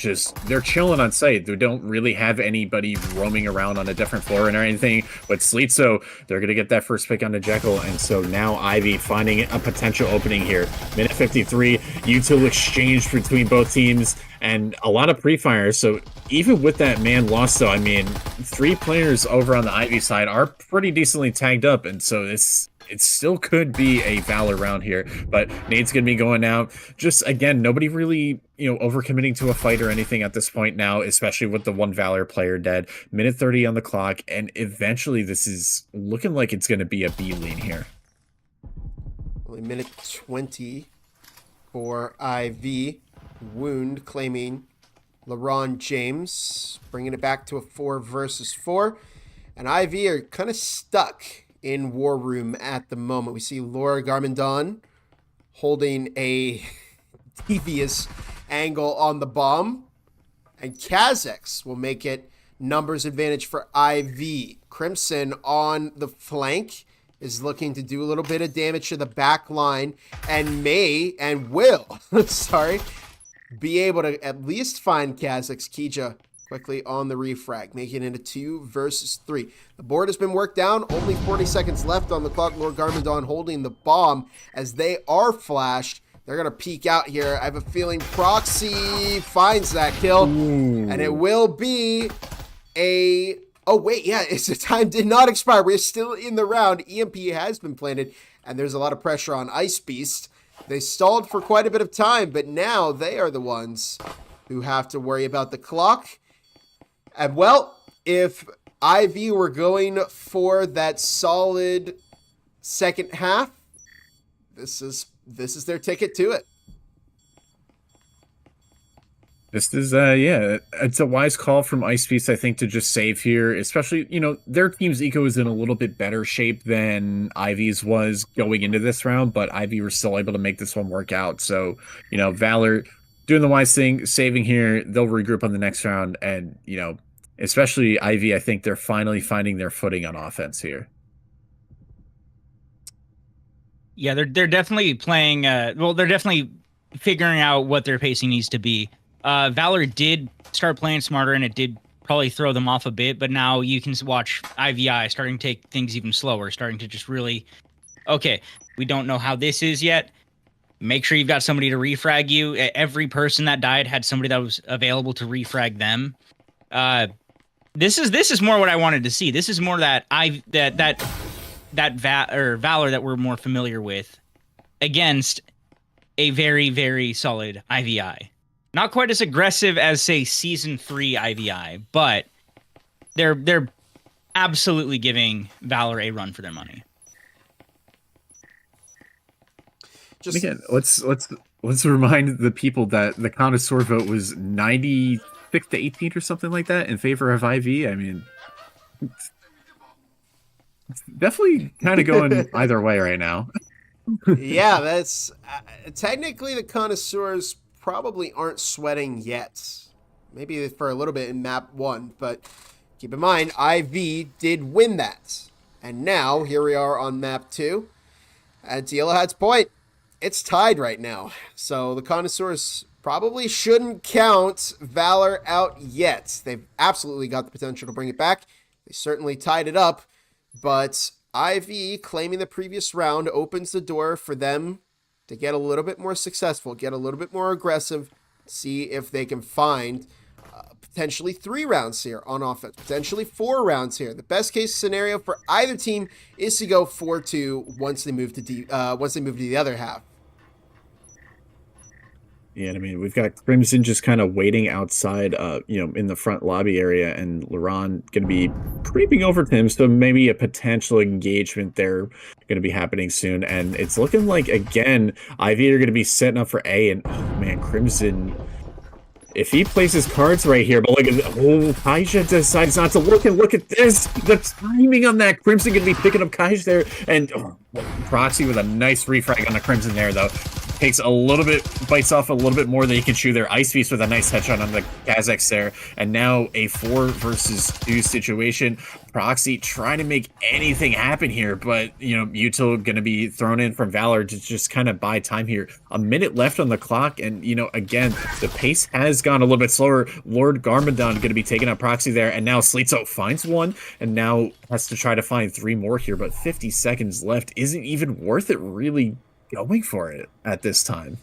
they're chilling on site. They don't really have anybody roaming around on a different floor or anything. But Sleetzo, they're going to get that first pick on the Jekyll. And so now Ivy finding a potential opening here. Minute 53, util exchange between both teams and a lot of pre-fires. So even with that man lost, though, I mean, 3 players over on the Ivy side are pretty decently tagged up. And so it still could be a VALOR round here, but Nate's going to be going out. Just, again, nobody really, overcommitting to a fight or anything at this point now, especially with the 1 VALOR player dead. Minute 30 on the clock, and eventually this is looking like it's going to be a B lean here. Only minute 20 for IV. Wound claiming LeBron James, bringing it back to a 4 versus 4. And IV are kind of stuck in War Room at the moment. We see Laura Garmandon holding a devious angle on the bomb, and Kha'Zix will make it numbers advantage for IV. Crimson on the flank is looking to do a little bit of damage to the back line, and will be able to at least find Kha'Zix. Kija quickly on the refrag, making it a 2 versus 3. The board has been worked down. Only 40 seconds left on the clock. Lord Garmandon holding the bomb as they are flashed. They're going to peek out here. I have a feeling Proxy finds that kill. Ooh. And it will be a Oh, wait, yeah, it's the time did not expire. We're still in the round. EMP has been planted, and there's a lot of pressure on Ice Beast. They stalled for quite a bit of time, but now they are the ones who have to worry about the clock. And, well, if IV were going for that solid second half, this is their ticket to it. This is, yeah, it's a wise call from Ice Beast, I think, to just save here, especially, you know, their team's eco is in a little bit better shape than Ivy's was going into this round, but Ivy were still able to make this one work out. So, you know, VALOR doing the wise thing, saving here, they'll regroup on the next round, and, you know, especially Ivy, I think they're finally finding their footing on offense here. Yeah, they're definitely playing, well, they're definitely figuring out what their pacing needs to be. VALOR did start playing smarter, and it did probably throw them off a bit, but now you can watch IVI starting to take things even slower, starting to just really, okay, we don't know how this is yet. Make sure you've got somebody to refrag you. Every person that died had somebody that was available to refrag them. This is more what I wanted to see. This is more that VALOR that we're more familiar with against a very, very solid IVI. Not quite as aggressive as, say, Season 3 IVI, but they're absolutely giving VALOR a run for their money. Just again, let's remind the people that the connoisseur vote was 96 to 18 or something like that in favor of IV. I mean, it's definitely kind of going either way right now. Yeah, that's technically the connoisseurs probably aren't sweating yet. Maybe for a little bit in map 1, but keep in mind, IV did win that. And now, here we are on map 2. And to Yellowhat's point, it's tied right now. So the connoisseurs probably shouldn't count VALOR out yet. They've absolutely got the potential to bring it back. They certainly tied it up, but IV claiming the previous round opens the door for them to get a little bit more successful, get a little bit more aggressive, see if they can find potentially 3 rounds here on offense, potentially 4 rounds here. The best case scenario for either team is to go 4-2 once they move to the other half. Yeah, I mean, we've got Crimson just kind of waiting outside, you know, in the front lobby area, and Laurent going to be creeping over to him, so maybe a potential engagement there going to be happening soon. And it's looking like, again, Ivy are going to be setting up for A, and, oh, man, Crimson, if he plays his cards right here, but look at Kaija decides not to look, and look at this, the timing on that. Crimson going to be picking up Kaija there, and Proxy with a nice refrag on the Crimson there, though. Takes a little bit, bites off a little bit more than you can chew there. Ice Beast with a nice headshot on the Kazakhs there. And now a 4 versus 2 situation. Proxy trying to make anything happen here, but, you know, Util going to be thrown in from VALOR to just kind of buy time here. A minute left on the clock, and, you know, again, the pace has gone a little bit slower. Lord Garmadon going to be taking out Proxy there, and now Sleetzo finds one, and now has to try to find 3 more here, but 50 seconds left isn't even worth it really going for it at this time.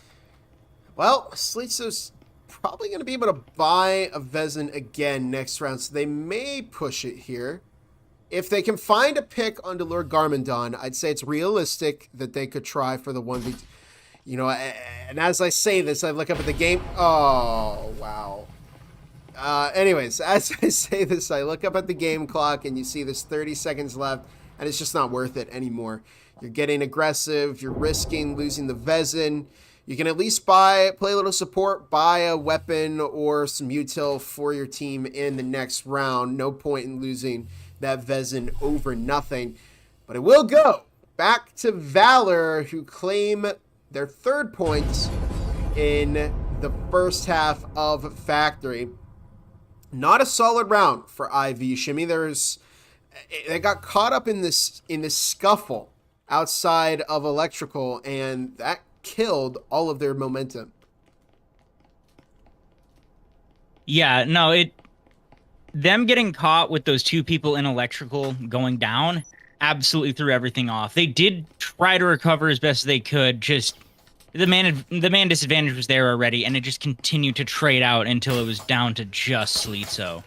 Well, Sleetzo's probably going to be able to buy a Vezin again next round, so they may push it here. If they can find a pick onto Lord Garmadon, I'd say it's realistic that they could try for the 1v. You know, and as I say this, I look up at the game. Oh, wow. Anyways, as I say this, I look up at the game clock, and you see there's 30 seconds left, and it's just not worth it anymore. You're getting aggressive. You're risking losing the Vezin. You can at least play a little support, buy a weapon or some util for your team in the next round. No point in losing that Vezin over nothing. But it will go back to VALOR, who claim their 3rd point in the first half of Factory. Not a solid round for IV, Shimmy. They got caught up in this scuffle outside of Electrical, and that killed all of their momentum. Yeah, no, them getting caught with those 2 people in Electrical going down absolutely threw everything off. They did try to recover as best as they could, just the man disadvantage was there already, and it just continued to trade out until it was down to just Sleetzo.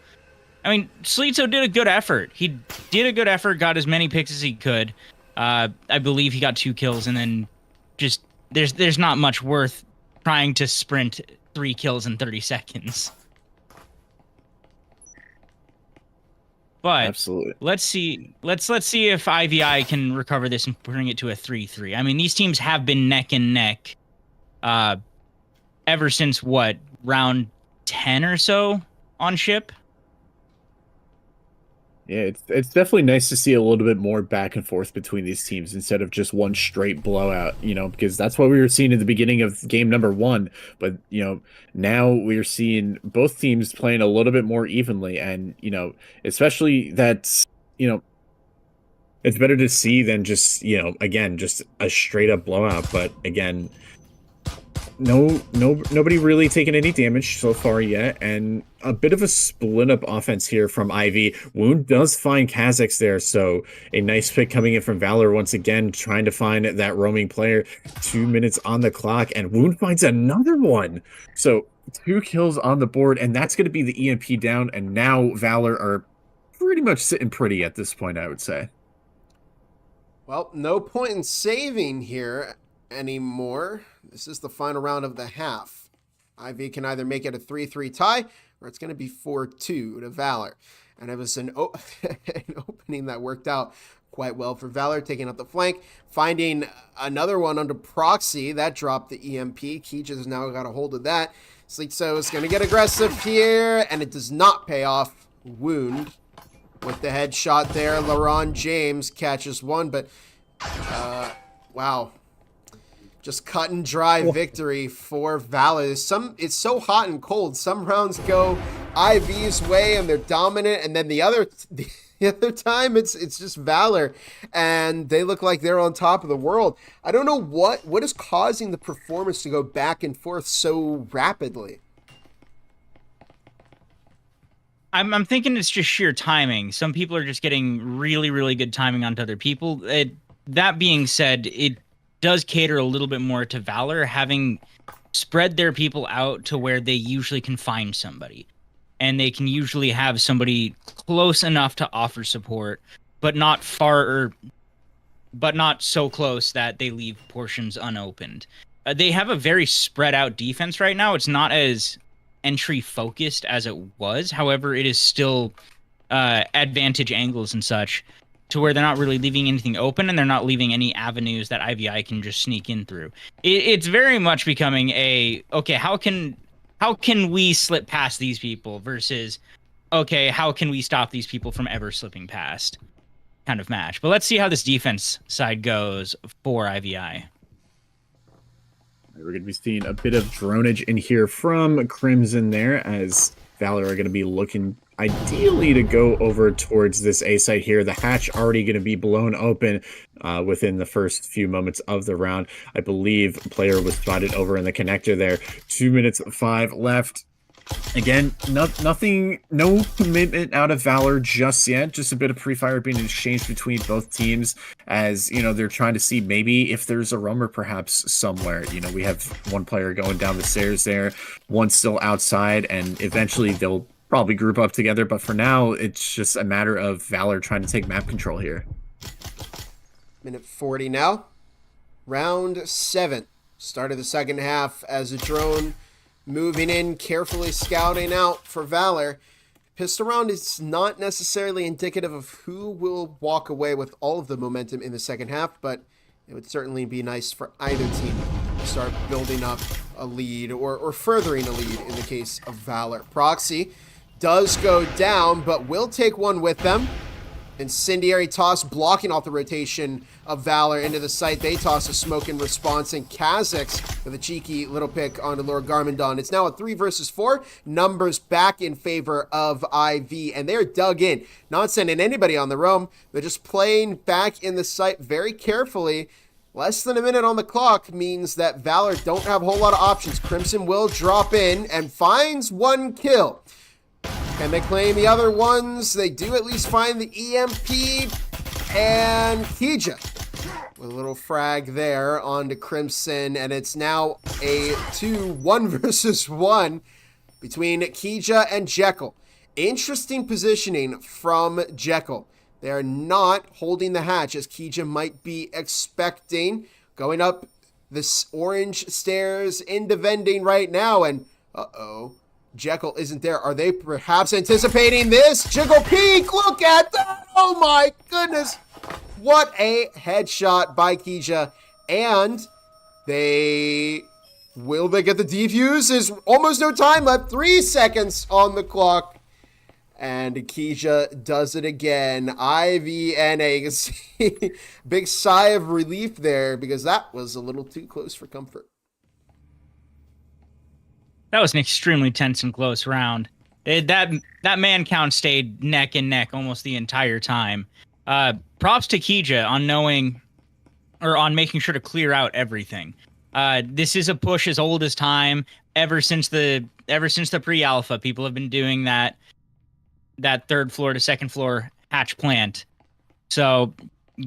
I mean, Slitzo did a good effort. He did a good effort, got as many picks as he could. I believe he got 2 kills, and then just there's not much worth trying to sprint 3 kills in 30 seconds. But Absolutely. let's see if IVI can recover this and bring it to a 3-3. I mean, these teams have been neck and neck ever since what, round 10 or so on ship. Yeah, it's definitely nice to see a little bit more back and forth between these teams instead of just one straight blowout, because that's what we were seeing at the beginning of game number 1. But, now we're seeing both teams playing a little bit more evenly. And, especially that's, it's better to see than just, again, just a straight up blowout. But again, nobody really taking any damage so far yet, and a bit of a split up offense here from Ivy. Wound does find Kha'Zix there, so a nice pick coming in from VALOR once again, trying to find that roaming player. 2 minutes on the clock, and Wound finds another one. So 2 kills on the board, and that's going to be the EMP down, and now VALOR are pretty much sitting pretty at this point, I would say. Well, no point in saving here anymore. This is the final round of the half. IV can either make it a 3-3 tie, or it's going to be 4-2 to VALOR. And it was an opening that worked out quite well for VALOR, taking up the flank, finding another one under proxy. That dropped the EMP. Keej has now got a hold of that. Slitzo is going to get aggressive here, and it does not pay off. Wound with the headshot there. LaRon James catches one, but wow. Just cut and dry victory for VALOR. It's so hot and cold. Some rounds go IV's way and they're dominant, and then the other time it's just VALOR and they look like they're on top of the world. I don't know what is causing the performance to go back and forth so rapidly. I'm thinking it's just sheer timing. Some people are just getting really, really good timing onto other people. That being said, it does cater a little bit more to VALOR, having spread their people out to where they usually can find somebody. And they can usually have somebody close enough to offer support, but not so close that they leave portions unopened. They have a very spread out defense right now. It's not as entry focused as it was. However, it is still advantage angles and such, to where they're not really leaving anything open, and they're not leaving any avenues that IVI can just sneak in through. It's very much becoming okay, how can we slip past these people versus, okay, how can we stop these people from ever slipping past kind of match. But let's see how this defense side goes for IVI. We're going to be seeing a bit of dronage in here from Crimson there, as VALOR are going to be looking ideally to go over towards this A site here. The hatch already going to be blown open within the first few moments of the round. I believe a player was spotted over in the connector there. 2 minutes 5 left. Again, nothing, no commitment out of VALOR just yet. Just a bit of pre-fire being exchanged between both teams, as they're trying to see maybe if there's a roamer perhaps somewhere. We have one player going down the stairs there, one still outside, and eventually they'll probably group up together. But for now, it's just a matter of VALOR trying to take map control here. Minute 40 now. Round 7. Start of the second half as a drone moving in, carefully scouting out for VALOR. Pistol round is not necessarily indicative of who will walk away with all of the momentum in the second half, but it would certainly be nice for either team to start building up a lead or furthering a lead in the case of VALOR. Proxy does go down, but will take one with them. Incendiary toss blocking off the rotation of VALOR into the site. They toss a smoke in response, and Kha'Zix with a cheeky little pick onto Lord Garmandon. It's now a 3 versus 4. Numbers back in favor of IV, and they're dug in. Not sending anybody on the roam. They're just playing back in the site very carefully. Less than a minute on the clock means that VALOR don't have a whole lot of options. Crimson will drop in and finds one kill. Can they claim the other ones? They do at least find the EMP, and Kija with a little frag there onto Crimson, and it's now a 2-1 versus 1 between Kija and Jekyll. Interesting positioning from Jekyll. They're not holding the hatch as Kija might be expecting. Going up this orange stairs into vending right now, and uh-oh, Jekyll isn't there. Are they perhaps anticipating this? Jiggle peek, look at that! Oh my goodness! What a headshot by Kija. And will they get the defuse? There's almost no time left. 3 seconds on the clock. And Kija does it again. IVNA. Big sigh of relief there because that was a little too close for comfort. That was an extremely tense and close round. That man count stayed neck and neck almost the entire time. Props to Kija on making sure to clear out everything. This is a push as old as time. Ever since the pre-alpha, people have been doing that third floor to second floor hatch plant. So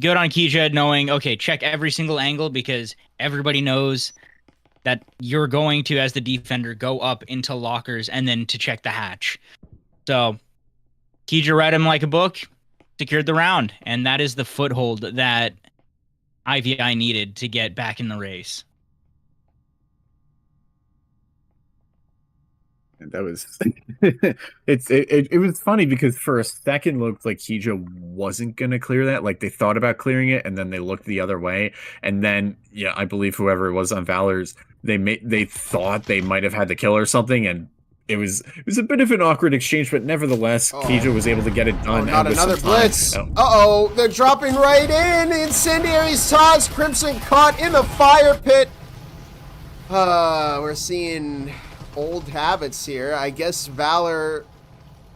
good on Kija knowing, okay, check every single angle because everybody knows that you're going to, as the defender, go up into lockers and then to check the hatch. So Kija read him like a book, secured the round, and that is the foothold that IVI needed to get back in the race. That was it was funny because for a second looked like Kija wasn't gonna clear that. Like they thought about clearing it and then they looked the other way. And then I believe whoever it was on Valor's, they thought they might have had the kill or something, and it was a bit of an awkward exchange, but nevertheless, Kija was able to get it done. Not another blitz. Uh-oh, they're dropping right in. Incendiary toss. Crimson caught in the fire pit. We're seeing old habits here. I guess Valor,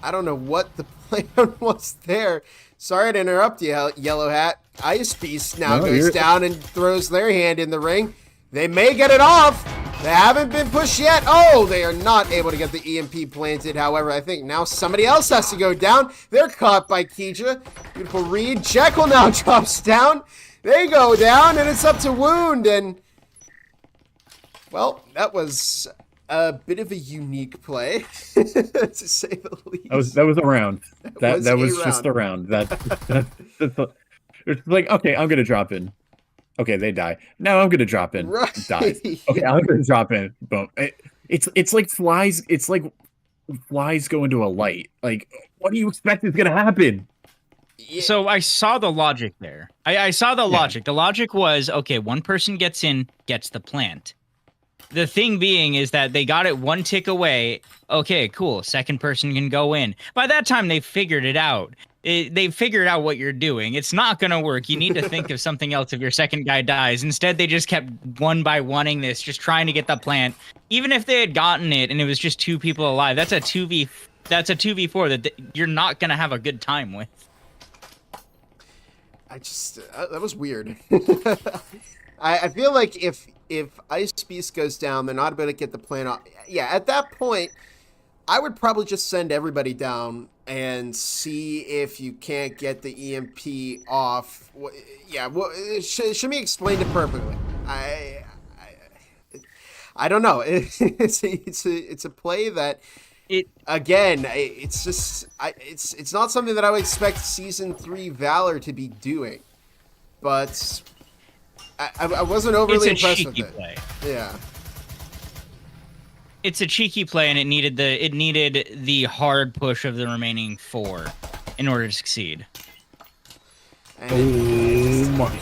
I don't know what the plan was there. Sorry to interrupt you, Yellow Hat. Ice Beast now goes down and throws their hand in the ring. They may get it off. They haven't been pushed yet. Oh, they are not able to get the EMP planted. However, I think now somebody else has to go down. They're caught by Kija. Beautiful read. Jekyll now drops down. They go down, and it's up to Wound. And, well, that was a bit of a unique play, to say the least. That was a round. That was just a round. It's like, okay, I'm gonna drop in. Okay, they die. Now I'm gonna drop in. Right. Die. Okay, I'm gonna drop in. Boom. It's like flies. It's like flies go into a light. Like, what do you expect is gonna happen? Yeah. So I saw the logic there. I saw the logic. The logic was, okay, one person gets in, gets the plant. The thing being is that they got it one tick away. Okay, cool. Second person can go in. By that time, they figured it out. They figured out what you're doing. It's not going to work. You need to think of something else if your second guy dies. Instead, they just kept one by oneing this, just trying to get the plant. Even if they had gotten it and it was just 2 people alive, that's a 2v4 that you're not going to have a good time with. That was weird. I feel like if Ice Beast goes down, they're not able to get the plant off. Yeah, at that point, I would probably just send everybody down and see if you can't get the EMP off. Yeah, well, Shimmy explained it perfectly. I don't know. It's a play that it's just it's not something that I would expect Season 3 Valor to be doing, but I wasn't overly impressed with it. Play. Yeah. It's a cheeky play, and it needed the hard push of the remaining 4 in order to succeed. Oh my.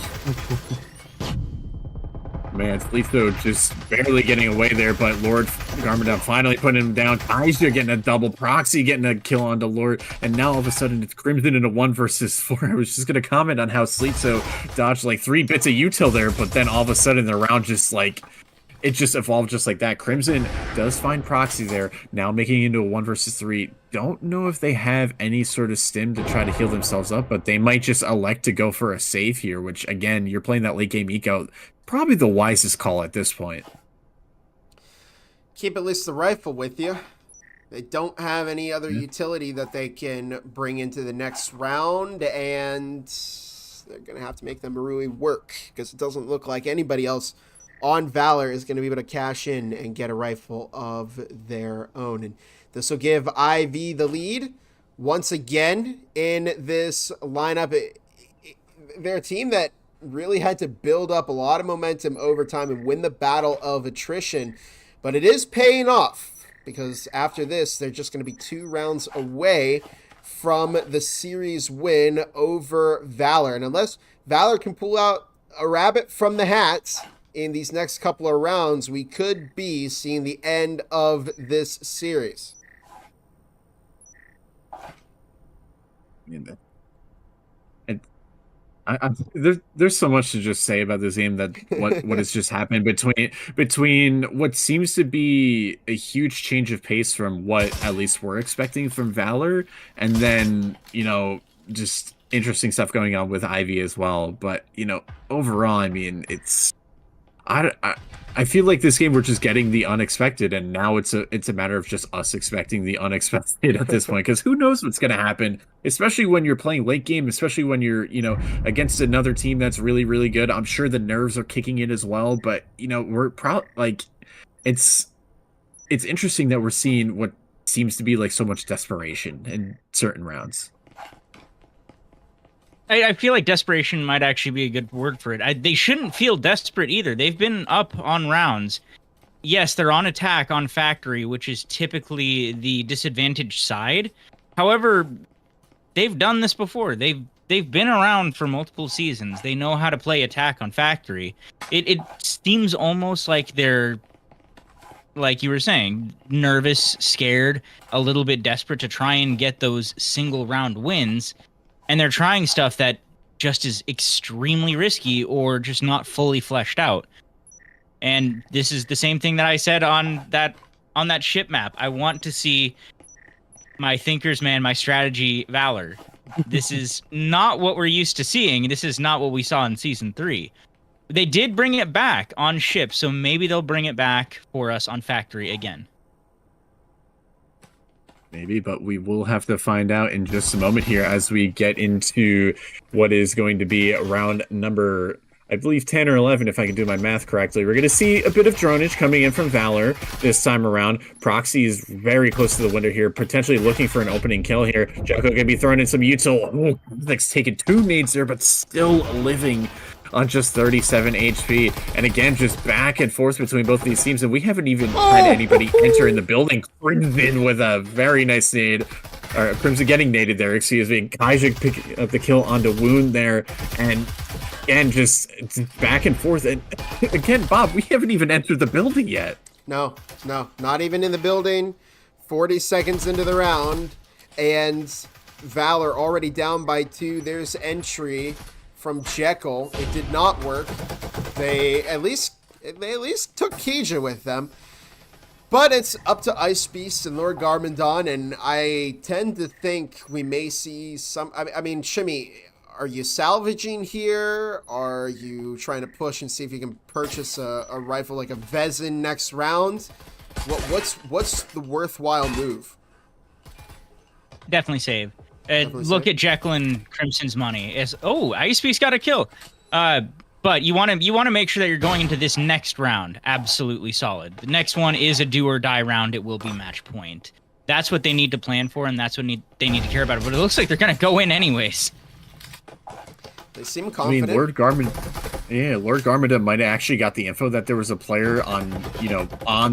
Man, Fleetso just barely getting away there, but Lord Garmadon finally putting him down. Kaija getting a double, Proxy getting a kill onto Lord, and now all of a sudden it's Crimson into 1 versus 4. I was just going to comment on how Fleetso dodged like 3 bits of util there, but then all of a sudden the round just like, it just evolved just like that. Crimson does find Proxy there, now making it into a 1 versus 3. Don't know if they have any sort of stim to try to heal themselves up, but they might just elect to go for a save here, which again, you're playing that late game eco. Probably the wisest call at this point. Keep at least the rifle with you. They don't have any other utility that they can bring into the next round, and they're going to have to make the Marui work because it doesn't look like anybody else on Valor is going to be able to cash in and get a rifle of their own. And this will give IV the lead once again in this lineup. They're a team that really had to build up a lot of momentum over time and win the battle of attrition. But it is paying off, because after this, they're just going to be 2 rounds away from the series win over Valor. And unless Valor can pull out a rabbit from the hat in these next couple of rounds, we could be seeing the end of this series. There's so much to just say about this game, that what has just happened between what seems to be a huge change of pace from what at least we're expecting from Valor, and then, you know, just interesting stuff going on with Ivy as well. But, you know, overall, I mean, it's I feel like this game, we're just getting the unexpected, and now it's a matter of just us expecting the unexpected at this point, because who knows what's going to happen, especially when you're playing late game, especially when you're, you know, against another team that's really, really good. I'm sure the nerves are kicking in as well, but, you know, we're it's interesting that we're seeing what seems to be like so much desperation in certain rounds. I feel like desperation might actually be a good word for it. They shouldn't feel desperate either. They've been up on rounds. Yes, they're on attack on factory, which is typically the disadvantaged side. However, they've done this before. They've been around for multiple seasons. They know how to play attack on factory. It seems almost like they're, like you were saying, nervous, scared, a little bit desperate to try and get those single round wins. And they're trying stuff that just is extremely risky or just not fully fleshed out. And this is the same thing that I said on that ship map. I want to see my thinkers, man, my strategy Valor. This is not what we're used to seeing. This is not what we saw in Season 3. They did bring it back on ship, so maybe they'll bring it back for us on factory again. Maybe, but we will have to find out in just a moment here as we get into what is going to be round number, I believe, 10 or 11, if I can do my math correctly. We're going to see a bit of dronage coming in from Valor this time around. Proxy is very close to the window here, potentially looking for an opening kill here. Joko going to be throwing in some util. Oh, Nick's taking 2 nades there, but still living on just 37 HP. And again, just back and forth between both of these teams. And we haven't even had anybody enter in the building. Crimson with a very nice nade. Or Crimson getting naded there, excuse me. Kaijik picking up the kill onto Wound there. And again, just back and forth. And again, Bob, we haven't even entered the building yet. No, not even in the building. 40 seconds into the round. And Valor already down by 2. There's entry from Jekyll. It did not work. They at least took Keija with them. But it's up to Ice Beast and Lord Garmandon, and I tend to think we may see some... I mean, Shimmy, are you salvaging here? Are you trying to push and see if you can purchase a rifle like a Vezin next round? What's the worthwhile move? Definitely save. Look at Jekyll and Crimson's money. Ice Beast got a kill. But you want to make sure that you're going into this next round absolutely solid. The next one is a do or die round. It will be match point. That's what they need to plan for, and that's what they need to care about. But it looks like they're gonna go in anyways. They seem confident. I mean, Lord Garmanda might have actually got the info that there was a player on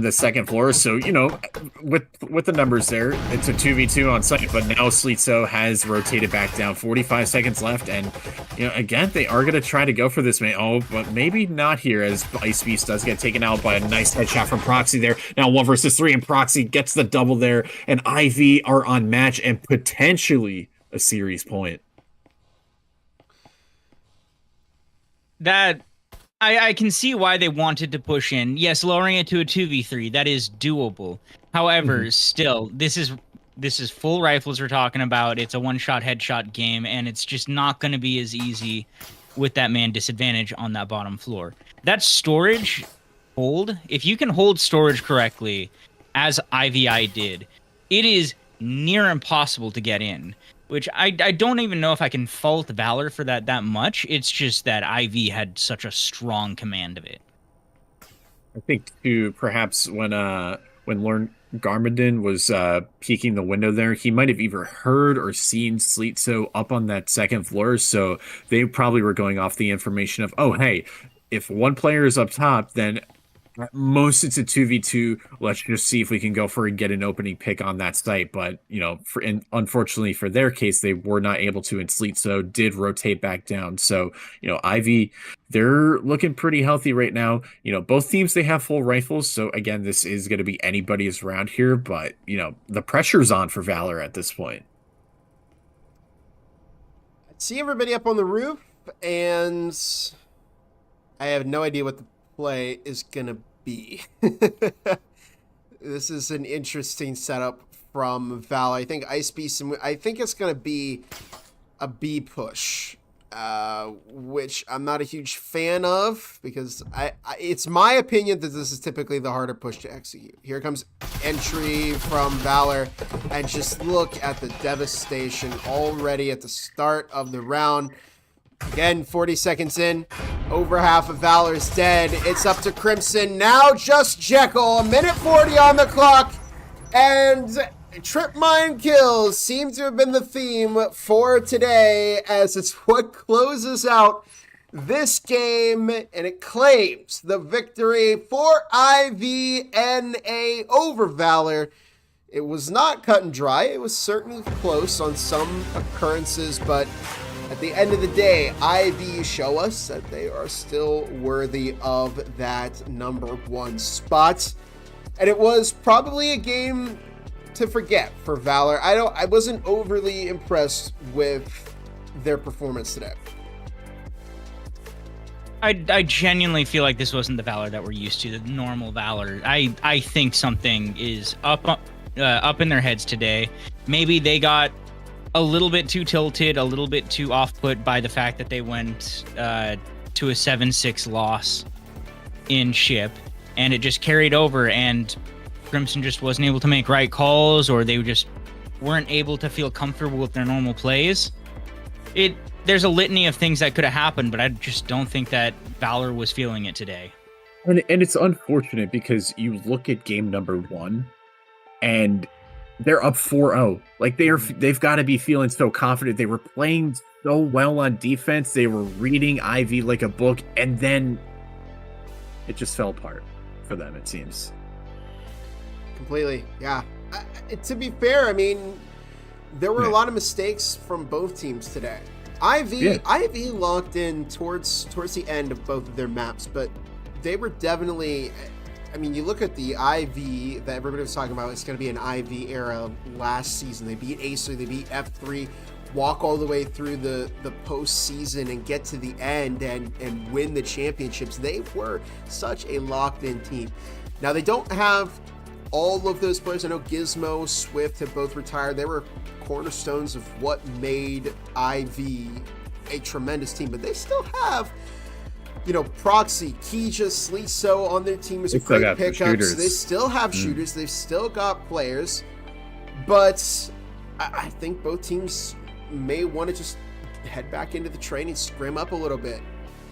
the second floor. So, with the numbers there, it's a 2v2 on site. But now Sleetso has rotated back down. 45 seconds left. And, again, they are going to try to go for this. But maybe not here, as Ice Beast does get taken out by a nice headshot from Proxy there. Now 1 versus 3, and Proxy gets the double there. And IV are on match and potentially a series point. That I can see why they wanted to push in. Yes, lowering it to a 2v3, that is doable. However, still, this is full rifles we're talking about. It's a one-shot headshot game, and it's just not going to be as easy with that man disadvantage on that bottom floor. That storage hold, if you can hold storage correctly, as IVI did, it is near impossible to get in. Which I don't even know if I can fault Valor for that much. It's just that IV had such a strong command of it. I think too, perhaps when Lorne Garmadon was peeking the window there, he might have either heard or seen Sleetso up on that second floor. So they probably were going off the information of, oh, hey, if one player is up top, then at most it's a 2v2. Let's just see if we can go for and get an opening pick on that site. But, and unfortunately for their case, they were not able to, and Sleet did rotate back down. So, Ivy, they're looking pretty healthy right now. Both teams, they have full rifles. So again, this is going to be anybody's round here, but, the pressure's on for VALOR at this point. I see everybody up on the roof, and I have no idea what the play is gonna be. This is an interesting setup from VALOR. I think Ice Beast, I think it's gonna be a B push, which I'm not a huge fan of, because it's my opinion that this is typically the harder push to execute. Here comes entry from VALOR, and just look at the devastation already at the start of the round. Again, 40 seconds in, over half of VALOR's dead. It's up to Crimson. Now just Jekyll. A minute 40 on the clock. And trip mine kills seem to have been the theme for today, as it's what closes out this game. And it claims the victory for IVNA over VALOR. It was not cut and dry. It was certainly close on some occurrences, but at the end of the day, IV show us that they are still worthy of that number one spot. And it was probably a game to forget for VALOR. I wasn't overly impressed with their performance today. I genuinely feel like this wasn't the VALOR that we're used to, the normal VALOR. I think something is up in their heads today. Maybe they got a little bit too tilted, a little bit too off-put by the fact that they went to a 7-6 loss in ship, and it just carried over, and Crimson just wasn't able to make right calls, or they just weren't able to feel comfortable with their normal plays. There's a litany of things that could have happened, but I just don't think that VALOR was feeling it today. And it's unfortunate, because you look at game number one, and they're up 4-0. Like, they've got to be feeling so confident. They were playing so well on defense. They were reading Ivy like a book, and then it just fell apart for them, it seems. Completely, yeah. To be fair, I mean, there were a lot of mistakes from both teams today. Ivy locked in towards the end of both of their maps, but they were definitely, I mean, you look at the IV that everybody was talking about, it's going to be an IV era last season. They beat Acer, they beat F3, walk all the way through the postseason and get to the end and win the championships. They were such a locked-in team. Now, they don't have all of those players. I know Gizmo, Swift have both retired. They were cornerstones of what made IV a tremendous team, but they still have, Proxy, Keija, Sleetso on their team is a great pickup. So they still have shooters. They've still got players. But I think both teams may want to just head back into the training, scrim up a little bit,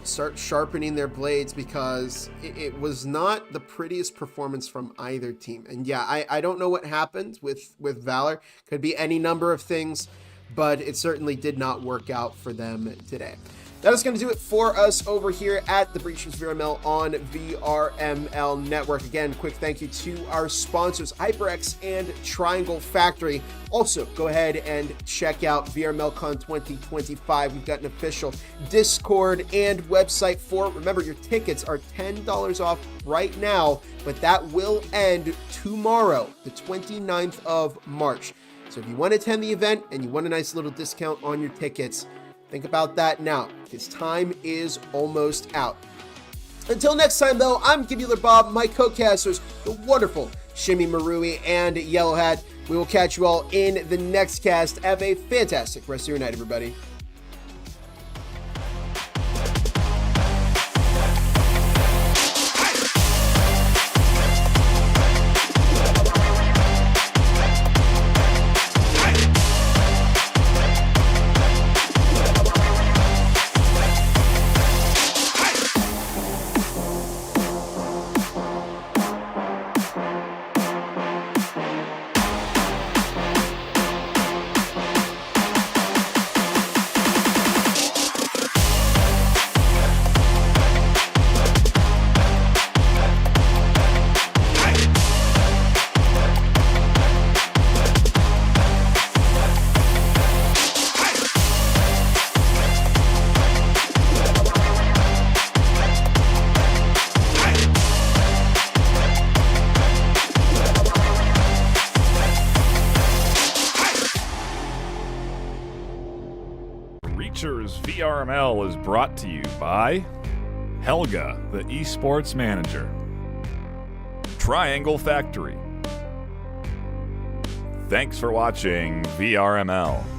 start sharpening their blades, because it was not the prettiest performance from either team. And yeah, I don't know what happened with VALOR. Could be any number of things, but it certainly did not work out for them today. That is going to do it for us over here at the Breachers VRML on VRML Network. Again, quick thank you to our sponsors, HyperX and Triangle Factory. Also, go ahead and check out VRMLCon 2025. We've got an official Discord and website for it. Remember, your tickets are $10 off right now, but that will end tomorrow, the 29th of March. So if you want to attend the event and you want a nice little discount on your tickets, think about that now, because time is almost out. Until next time, though, I'm Gibular Bob, my co-casters, the wonderful Shimmy Marui and Yellowhat. We will catch you all in the next cast. Have a fantastic rest of your night, everybody. Futures VRML is brought to you by Helga, the esports manager. Triangle Factory. Thanks for watching VRML.